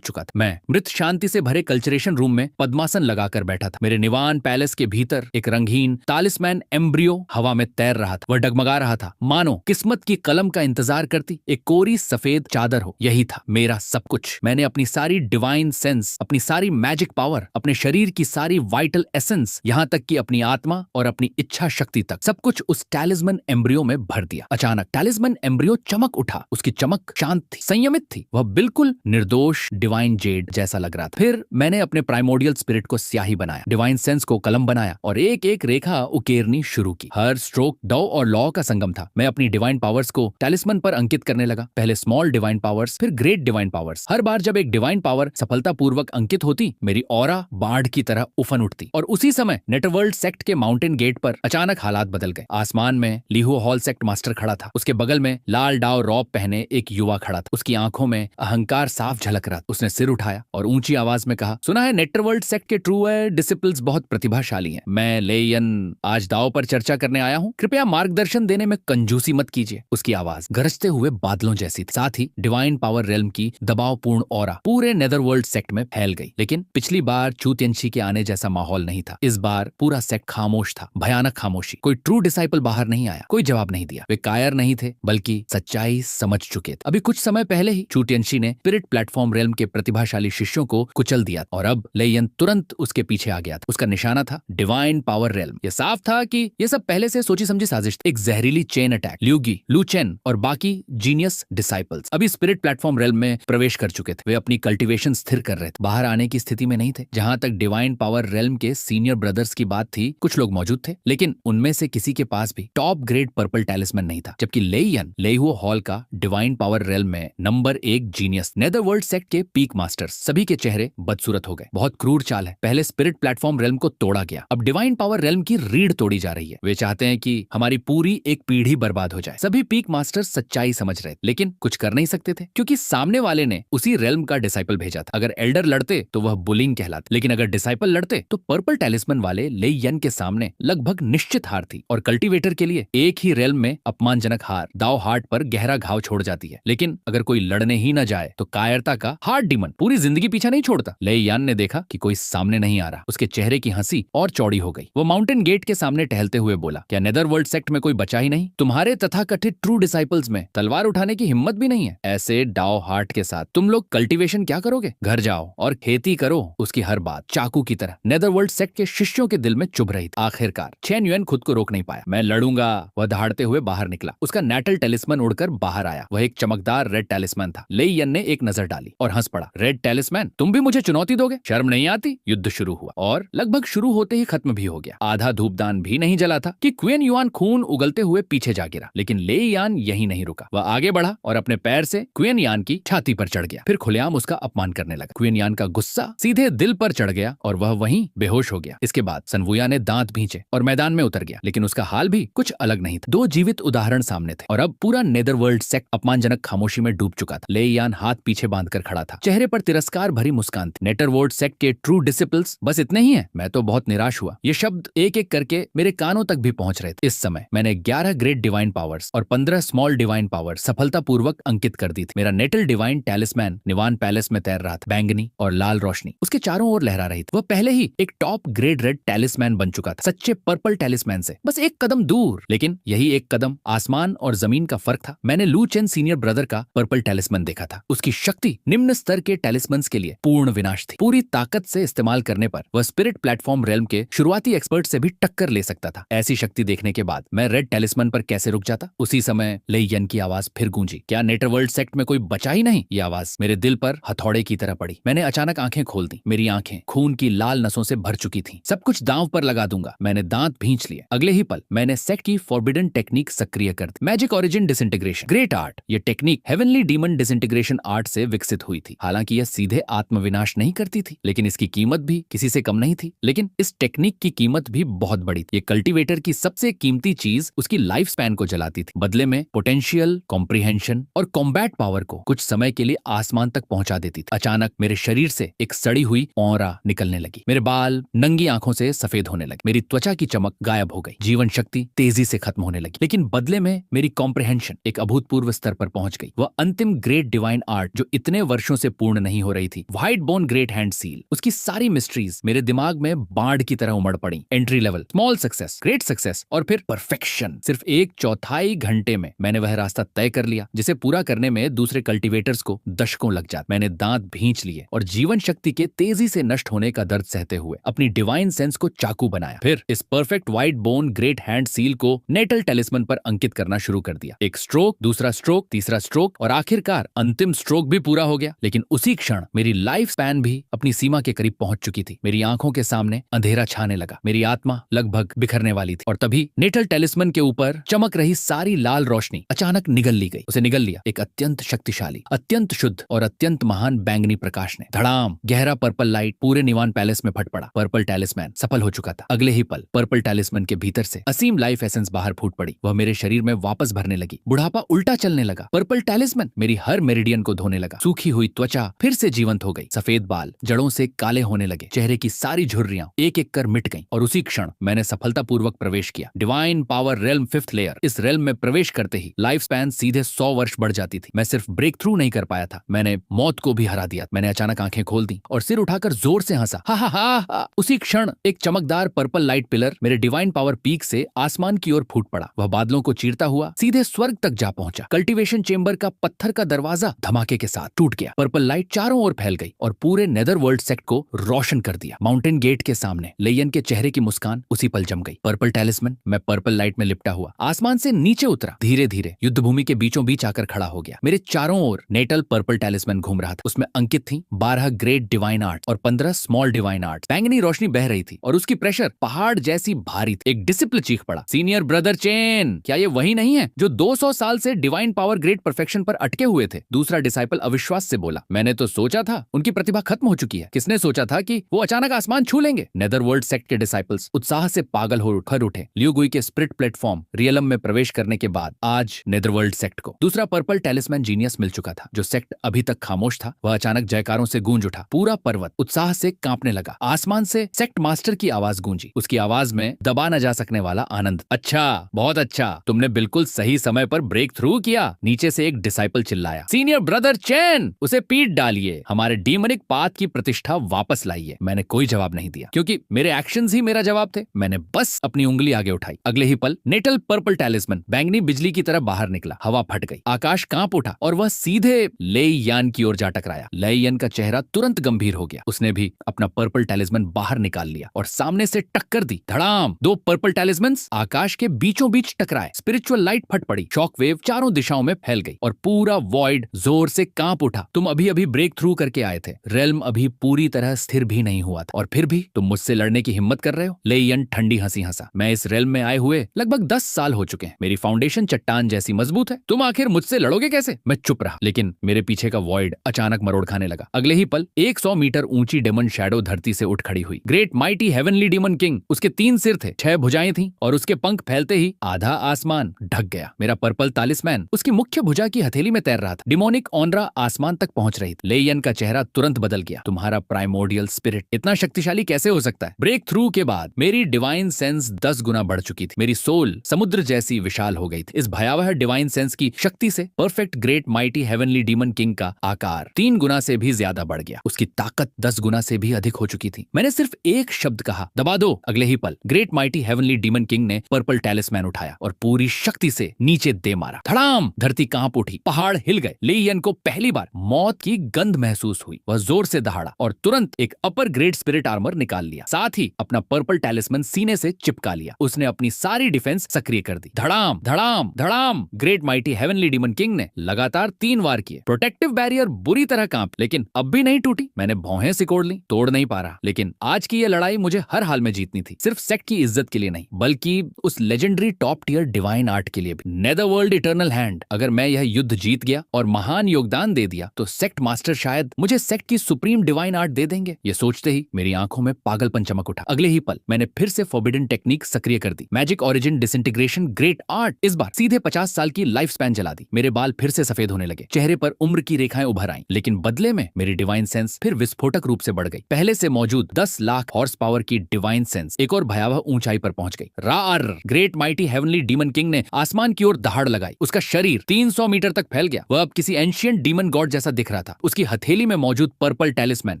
चुका था। मैं मृत शांति से भरे कल्चरेशन रूम में पद्मासन लगाकर बैठा था। मेरे निवान पैलेस के भीतर एक रंगीन तालिस्मैन एम्ब्रियो हवा में तैर रहा था। वह डगमगा रहा था, मानो किस्मत की कलम का इंतजार करती एक कोरी सफेद चादर हो। यही था मेरा सब कुछ। मैंने अपनी सारी डिवाइन सेंस, अपनी सारी मैजिक पावर, अपने शरीर की सारी वाइटल एसेंस, यहाँ तक कि अपनी आत्मा और अपनी इच्छा शक्ति तक, सब कुछ उस टैलिस्मैन एम्ब्रियो में भर दिया। अचानक टैलिस्मैन एम्ब्रियो चमक उठा। उसकी चमक शांत थी, संयमित थी। वह बिल्कुल निर्दोष डिवाइन जेड जैसा लग रहा था। फिर मैंने अपने प्राइमोडियल स्पिरिट को स्याही बनाया, डिवाइन सेंस को कलम बनाया और एक एक रेखा उकेरनी शुरू की। हर स्ट्रोक डॉ और लॉ का संगम था। मैं अपनी डिवाइन पावर्स को टैलिस्मैन पर अंकित करने लगा। पहले स्मॉल डिवाइन पावर्स, फिर ग्रेट डिवाइन पावर्स। हर बार जब एक डिवाइन पावर सफलतापूर्वक अंकित होती, मेरी ऑरा बाढ़ की तरह उफन उठती। और उसी समय नेटरवर्ल्ड सेक्ट के माउंटेन गेट पर अचानक हालात बदल गए। आसमान में लीहो हॉल सेक्ट मास्टर खड़ा था। उसके बगल में लाल डाव रॉब पहने एक युवा खड़ा था। उसकी आंखों में अहंकार साफ झलक रहा था। उसने सिर उठाया और ऊंची आवाज में कहा, सुना है नेटरवर्ल्ड सेक्ट के ट्रू डिसिपल्स बहुत प्रतिभाशाली हैं। मैं लेयन आज दाव पर चर्चा करने आया हूँ। कृपया मार्गदर्शन देने में कंजूसी मत कीजिए। उसकी आवाज गरजते हुए बादलों जैसी थी। साथ ही डिवाइन पावर रेल्म की दबावपूर्ण ऑरा पूरे नेदरवर्ल्ड सेक्ट में फैल गई। लेकिन पिछली बार चूतियंशी के आने जैसा माहौल नहीं था। इस बार पूरा सेक्ट खामोश था, भयानक खामोशी। कोई ट्रू डिसाइपल बाहर नहीं आया, कोई जवाब नहीं दिया। वे कायर नहीं थे, बल्कि सच्चाई समझ चुके थे। अभी कुछ समय पहले ही चूतियंशी ने स्पिरिट प्लेटफॉर्म रेल्म के प्रतिभाशाली शिष्यों को कुचल दिया और अब लेयन तुरंत उसके पीछे आ गया था। उसका निशाना था डिवाइन पावर रेल्म। यह साफ था कि यह सब पहले से सोची समझी साजिश थी। एक जहरीली चेन अटैक। ल्यूगी, लूचेन और बाकी जीनियस डिसाइपल्स अभी स्पिरिट प्लेटफॉर्म रेल्म में प्रवेश कर चुके थे। वे अपनी कल्टीवेशन स्थिर कर रहे थे, बाहर आने की स्थिति में नहीं थे। जहां तक डिवाइन पावर रेल्म के सीनियर ब्रदर्स की बात थी, कुछ लोग मौजूद थे, लेकिन उनमें से किसी के पास भी टॉप ग्रेड पर्पल टैलिस्मैन नहीं था। जबकि लेयन लेहुओ हॉल का डिवाइन पावर रेल्म में नंबर 1 जीनियस। नेदरवर्ल्ड सेक्ट के पीक मास्टर्स सभी के चेहरे बदसूरत हो गए। बहुत क्रूर चाल है। पहले स्पिरिट प्लेटफॉर्म रेल्म को तोड़ा गया, अब डिवाइन पावर रेल्म की रीढ़ तोड़ी जा रही है। वे चाहते हैं कि हमारी पूरी एक पीढ़ी बर्बाद हो जाए। सभी पीक मास्टर्स सच्चाई समझ रहे थे, लेकिन कुछ कर नहीं सकते थे, क्योंकि सामने वाले ने उसी रेल्म का डिसाइपल भेजा था। अगर एल्डर लड़ते तो वह बुलिंग कहलाता, लेकिन अगर डिसाइपल लड़ते तो पर्पल टैलिस्मैन वाले लेयन के सामने लगभग निश्चित हार थी। और कल्टीवेटर के लिए एक ही रेल्म में अपमानजनक हार दाव हार्ट पर गहरा घाव छोड़ जाती है। लेकिन अगर कोई लड़ने ही न जाए तो कायरता का हार्ट डीमन पूरी जिंदगी पीछा नहीं छोड़ता। लेयान ने देखा कि कोई सामने नहीं आ रहा। उसके चेहरे की हंसी और चौड़ी हो गई। वो माउंटेन गेट के सामने टहलते हुए बोला, क्या नेदरवर्ल्ड सेक्ट में कोई बचा ही नहीं? तुम्हारे तथाकथित ट्रू डिसाइपल्स में तलवार उठाने की हिम्मत भी नहीं है। ऐसे डाव हार्ट के साथ तुम लोग कल्टीवेशन क्या करोगे? घर जाओ और खेती करो। उसकी हर बात चाकू की तरह नेदरवर्ल्ड सेक्ट के शिष्यों के दिल में चुभ रही थी। आखिरकार चेन युएन खुद को रोक नहीं पाया। मैं लड़ूंगा, वह दहाड़ते हुए बाहर निकला। उसका नेटल टेलिस्मैन उड़कर बाहर आया। वह एक चमकदार रेड टेलिस्मैन था। लेयन ने एक नजर डाली और हंस पड़ा। रेड टेलिस्मैन, तुम भी मुझे चुनौती दोगे? शर्म नहीं आती? युद्ध शुरू हुआ और लगभग शुरू होते ही खत्म भी हो गया। आधा धूपदान भी नहीं जला था कि क्वीन युआन खून उगलते हुए पीछे जा गिरा। लेकिन लेयान यही नहीं रुका। वह आगे बढ़ा और अपने पैर से क्वीन यान की छाती पर चढ़ गया। फिर खुलेआम उसका अपमान करने लगा। क्वीन यान का गुस्सा सीधे दिल पर चढ़ गया और वह वहीं बेहोश हो गया। इसके बाद सनवुया ने दांत भींचे और मैदान में उतर गया। लेकिन उसका हाल भी कुछ अलग नहीं था। 2 जीवित उदाहरण सामने थे और अब पूरा नेदरवर्ल्ड सेक्ट अपमानजनक खामोशी में डूब चुका था। लेयान हाथ पीछे बांधकर खड़ा था। चेहरे पर तिरस्कार भरी मुस्कान थी। नेटरवर्ल्ड सेक्ट के ट्रू डिसिपल्स बस इतने ही हैं? मैं तो बहुत निराश हुआ। ये शब्द एक एक करके मेरे कानों तक भी पहुंच रहे थे। इस समय मैंने 11 ग्रेट डिवाइन पावर्स और 15 स्मॉल डिवाइन पावर्स सफलतापूर्वक अंकित कर दी थी। मेरा नेटल डिवाइन टैलिस्मैन निवान पैलेस में तैर रहा था। बैंगनी और लाल रोशनी उसके चारों ओर लहरा रही थी। वह पहले ही एक टॉप ग्रेड रेड टैलिस्मैन बन चुका था, सच्चे पर्पल टैलिस्मैन से बस एक कदम दूर। लेकिन यही एक कदम आसमान और जमीन का फर्क था। मैंने लू चेन सीनियर ब्रदर का पर्पल टैलिस्मैन देखा था। उसकी शक्ति निम्न स्तर के टैलिस्मैन्स के लिए पूर्ण विनाश थी। पूरी ताकत से इस्तेमाल करने पर वह स्पिरिट प्लेटफॉर्म रेल्म के शुरुआती एक्सपर्ट से भी टक्कर ले सकता था। ऐसी शक्ति देखने के बाद मैं रेड टैलिस्मैन पर कैसे रुक जाता? उसी समय लेयन की आवाज फिर गूंजी, क्या नेटरवर्ल्ड सेक्ट में कोई बचा ही नहीं? ये आवाज मेरे दिल पर हथौड़े की तरह पड़ी। मैंने अचानक आंखें खोल दी। मेरी आंखें खून की लाल नसों से भर चुकी थी। सब कुछ दांव पर लगा दूंगा। मैंने दांत भींच लिए। अगले ही पल मैंने सेक्ट की फॉरबिडन टेक्निक सक्रिय कर दी। Magic origin disintegration, great art. ये technique heavenly demon disintegration art से विकसित हुई थी। हालांकि यह सीधे आत्मविनाश नहीं करती थी, लेकिन इसकी कीमत भी किसी से कम नहीं थी। लेकिन इस टेक्निक की कीमत भी बहुत बड़ी थी। ये कल्टीवेटर की सबसे कीमती चीज उसकी लाइफ स्पैन को जलाती थी। बदले में पोटेंशियल, कॉम्प्रिहेंशन और कॉम्बैट पावर को कुछ समय के लिए आसमान तक पहुंचा देती थी। अचानक मेरे शरीर से एक सड़ी हुई ऑरा निकलने लगी। मेरे बाल नंगी आंखों से सफेद होने लगे। मेरी त्वचा की चमक गायब हो गई। जीवन शक्ति तेजी से खत्म होने लगी। लेकिन बदले में मेरी कॉम्प्रिहेंशन एक अभूतपूर्व स्तर पर पहुंच गई। वह अंतिम ग्रेट डिवाइन आर्ट जो इतने वर्षों से पूर्ण नहीं हो रही थी, white bone great hand seal, उसकी सारी मिस्ट्रीज मेरे दिमाग में बाढ़ की तरह उमड़ पड़ी। Entry level, small success, great success और फिर परफेक्शन। सिर्फ 1/4 घंटे में मैंने वह रास्ता तय कर लिया जिसे पूरा करने में दूसरे कल्टीवेटर्स को दशकों लग जाते। मैंने दांत भींच लिए और जीवन शक्ति के तेजी से नष्ट होने का दर्द सहते हुए अपनी डिवाइन सेंस को चाकू बनाया। फिर इस perfect white bone great hand seal को नेटल टेलिस्मन पर अंकित करना शुरू कर दिया। एक स्ट्रोक, दूसरा स्ट्रोक, तीसरा स्ट्रोक और आखिरकार अंतिम स्ट्रोक भी पूरा हो गया। लेकिन उसी क्षण मेरी लाइफ स्पैन भी अपनी सीमा के करीब पहुंच चुकी थी। मेरी आंखों के सामने अंधेरा छाने लगा। मेरी आत्मा लगभग बिखरने वाली थी और तभी नेटल टेलिस्मन के ऊपर चमक रही सारी लाल रोशनी अचानक निगल ली गई। उसे निगल लिया एक अत्यंत शक्तिशाली, अत्यंत शुद्ध और अत्यंत महान बैंगनी प्रकाश ने। धड़ाम, गहरा पर्पल लाइट पूरे निवान पैलेस में फट पड़ा। पर्पल टैलिस्मैन सफल हो चुका था। अगले ही पल पर्पल टैलिस्मैन के भीतर से असीम लाइफ एसेंस बाहर फूट पड़ी। वह मेरे शरीर में वापस भरने लगी। बुढ़ापा उल्टा चलने लगा। पर्पल टैलिस्मैन मेरी हर मेरिडियन को धोने लगा। सूखी हुई त्वचा फिर से जीवंत हो गई। सफेद बाल जड़ों से काले होने लगे। चेहरे की सारी झुर्रियां एक एक कर मिट गईं और उसी क्षण मैंने सफलतापूर्वक प्रवेश किया। Divine power realm 5th layer. इस रेल्म में प्रवेश करते ही लाइफ स्पैन सीधे 100 वर्ष बढ़ जाती थी। मैं सिर्फ ब्रेक थ्रू नहीं कर पाया था, मैंने मौत को भी हरा दिया। मैंने अचानक आंखें खोल दी और सिर उठाकर जोर से हंसा। हा हा हा। उसी क्षण एक चमकदार पर्पल लाइट पिलर मेरे डिवाइन पावर पीक से आसमान की ओर फूट पड़ा। वह बादलों को चीरता हुआ सीधे स्वर्ग तक जा पहुंचा। कल्टीवेशन चेंबर का पत्थर का दरवाजा धमाके के साथ टूट गया। पर्पल लाइट चारों ओर फैल गई और पूरे नेदर वर्ल्ड सेक्ट को रोशन कर दिया। माउंटेन गेट के सामने लेयन के चेहरे की मुस्कान उसी पल जम गई। पर्पल टैलिस्मैन, मैं पर्पल लाइट में लिपटा हुआ आसमान से नीचे उतरा। धीरे धीरे युद्ध भूमि के बीचों बीच आकर खड़ा हो गया। मेरे चारों ओर नेटल पर्पल टैलिस्मैन घूम रहा था। उसमें अंकित थी 12 ग्रेट डिवाइन आर्ट और 15 स्मॉल डिवाइन आर्ट। बैंगनी रोशनी बह रही थी और उसकी प्रेशर पहाड़ जैसी भारी थी। एक डिसिप्ल चीख पड़ा, सीनियर ब्रदर चेन, क्या ये वही नहीं है जो 200 साल से डिवाइन पावर ग्रेट परफेक्शन पर अटके हुए थे? दूसरा डिसाइपल अविश्वास से बोला, मैंने तो सोचा था उनकी प्रतिभा खत्म हो चुकी है। किसने सोचा था कि वो अचानक आसमान छू लेंगे? नेदरवर्ल्ड सेक्ट के डिसाइपल्स उत्साह से पागल हो उठे। लियू गुई के स्प्रिट प्लेटफॉर्म रियलम में प्रवेश करने के बाद आज नेदरवर्ल्ड सेक्ट को दूसरा पर्पल टैलिस्मैन जीनियस मिल चुका था। जो सेक्ट अभी तक खामोश था, वह अचानक जयकारों से गूंज उठा। पूरा पर्वत उत्साह से कांपने लगा। आसमान से सेक्ट मास्टर की आवाज गूंजी। उसकी आवाज में दबा न जा सकने वाला आनंद। अच्छा, बहुत अच्छा, तुमने बिल्कुल सही समय पर ब्रेक थ्रू किया। नीचे से एक डिसाइपल चिल्लाया, सीनियर ब्रदर चेन, उसे पीट डालिए, हमारे डीमनिक पाथ की प्रतिष्ठा वापस लाइए। मैंने कोई जवाब नहीं दिया क्योंकि मेरे एक्शंस ही मेरा जवाब थे। मैंने बस अपनी उंगली आगे उठाई। अगले ही पल नेटल पर्पल टैलिस्मैन बैंगनी बिजली की तरह बाहर निकला। हवा फट गई, आकाश कांप उठा और वह सीधे लेईयान की ओर जा टकराया। लेईयान का चेहरा तुरंत गंभीर हो गया। उसने भी अपना पर्पल टैलिस्मैन बाहर निकाल लिया और सामने से टक्कर दी। धड़ाम, 2 पर्पल टैलिस्मैन्स आकाश के बीचों बीच टकराए। स्पिरिचुअल लाइट फट पड़ी। शॉक वेव चारों दिशाओं में फैल गई और पूरा वॉइड जोर से कांप उठा। तुम अभी अभी ब्रेक थ्रू करके आए थे। रेल्म अभी पूरी तरह स्थिर भी नहीं हुआ था और फिर भी तुम मुझसे लड़ने की हिम्मत कर रहे हो? लेईयन ठंडी हंसी हंसा। मैं इस रेल्म में आए हुए लगभग 10 साल हो चुके हैं। मेरी फाउंडेशन चट्टान जैसी मजबूत है। तुम आखिर मुझसे लड़ोगे कैसे? मैं चुप रहा, लेकिन मेरे पीछे का वॉइड अचानक मरोड़ खाने लगा। अगले ही पल 100 मीटर ऊंची डेमन शैडो धरती से उठ खड़ी हुई। Great mighty heavenly demon king. उसके 3 सिर थे, 6 भुजाएं थीं और उसके पंख फैलते ही आधा आसमान ढक गया। मेरा पर्पल तालिस्मैन उसकी मुख्य भुजा की हथेली में तैर रहा था। डिमोनिक ऑनरा आसमान तक पहुंच रही थी। लेयन का चेहरा तुरंत बदल गया। तुम्हारा प्राइमोर्डियल स्पिरिट इतना शक्तिशाली कैसे हो सकता है? ब्रेक थ्रू के बाद मेरी डिवाइन सेंस 10 गुना बढ़ चुकी थी। मेरी सोल समुद्र जैसी विशाल हो गई थी। इस भयावह डिवाइन सेंस की शक्ति से perfect great mighty heavenly demon king का आकार 3 गुना से भी ज्यादा बढ़ गया। उसकी ताकत 10 गुना से भी अधिक हो चुकी थी। मैंने सिर्फ एक शब्द कहा, दबा दो। अगले ही पल great mighty heavenly demon king ने पर्पल टैलिस्मैन उठाया और पूरी शक्ति से नीचे दे मारा। धड़ाम, धरती कांप उठी, पहाड़ हिल गए। लेयन को पहली बार मौत की गंध महसूस हुई। वह जोर से दहाड़ा और तुरंत एक अपर ग्रेड स्पिरिट आर्मर निकाल लिया। साथ ही अपना पर्पल टैलिस्मैन सीने से चिपका लिया। उसने अपनी सारी डिफेंस सक्रिय कर दी। धड़ाम धड़ाम धड़ाम, great mighty heavenly demon king ने लगातार 3 वार किए। प्रोटेक्टिव बैरियर बुरी तरह कांप, लेकिन अब भी नहीं टूटी। मैंने भौहें सिकोड़ ली, तोड़ नहीं पा रहा, लेकिन आज की यह लड़ाई मुझे हर हाल में जीतनी थी। सिर्फ सेक्ट की इज्जत के लिए नहीं, बल्कि उस legendary top tier divine art के लिए भी। नेदरवर्ल्ड इटर्नल हैंड, अगर मैं यह युद्ध जीत गया और महान योगदान दे दिया तो सेक्ट मास्टर शायद मुझे सेक्ट की सुप्रीम डिवाइन आर्ट दे देंगे। ये सोचते ही मेरी आंखों में पागलपन चमक उठा। अगले ही पल मैंने फिर से फॉरबिडन टेक्निक सक्रिय कर दी। Magic origin disintegration great art. इस बार सीधे 50 साल की लाइफ स्पैन जला दी। मेरे बाल फिर से सफेद होने लगे, चेहरे पर उम्र की रेखाएं उभर आईं, लेकिन बदले में मेरी डिवाइन सेंस फिर विस्फोटक रूप से बढ़ गई। पहले से मौजूद 10 लाख हॉर्स पावर की डिवाइन सेंस एक और भयावह ऊंचाई पर पहुंच गई। रार great mighty heavenly demon king ने आसमान की ओर दहाड़ लगाई। उसका शरीर 300 मीटर तक फैल गया। वह अब किसी एंशिएंट डीमन गॉड जैसा दिख रहा था। उसकी हथेली में मौजूद पर्पल टैलिस्मैन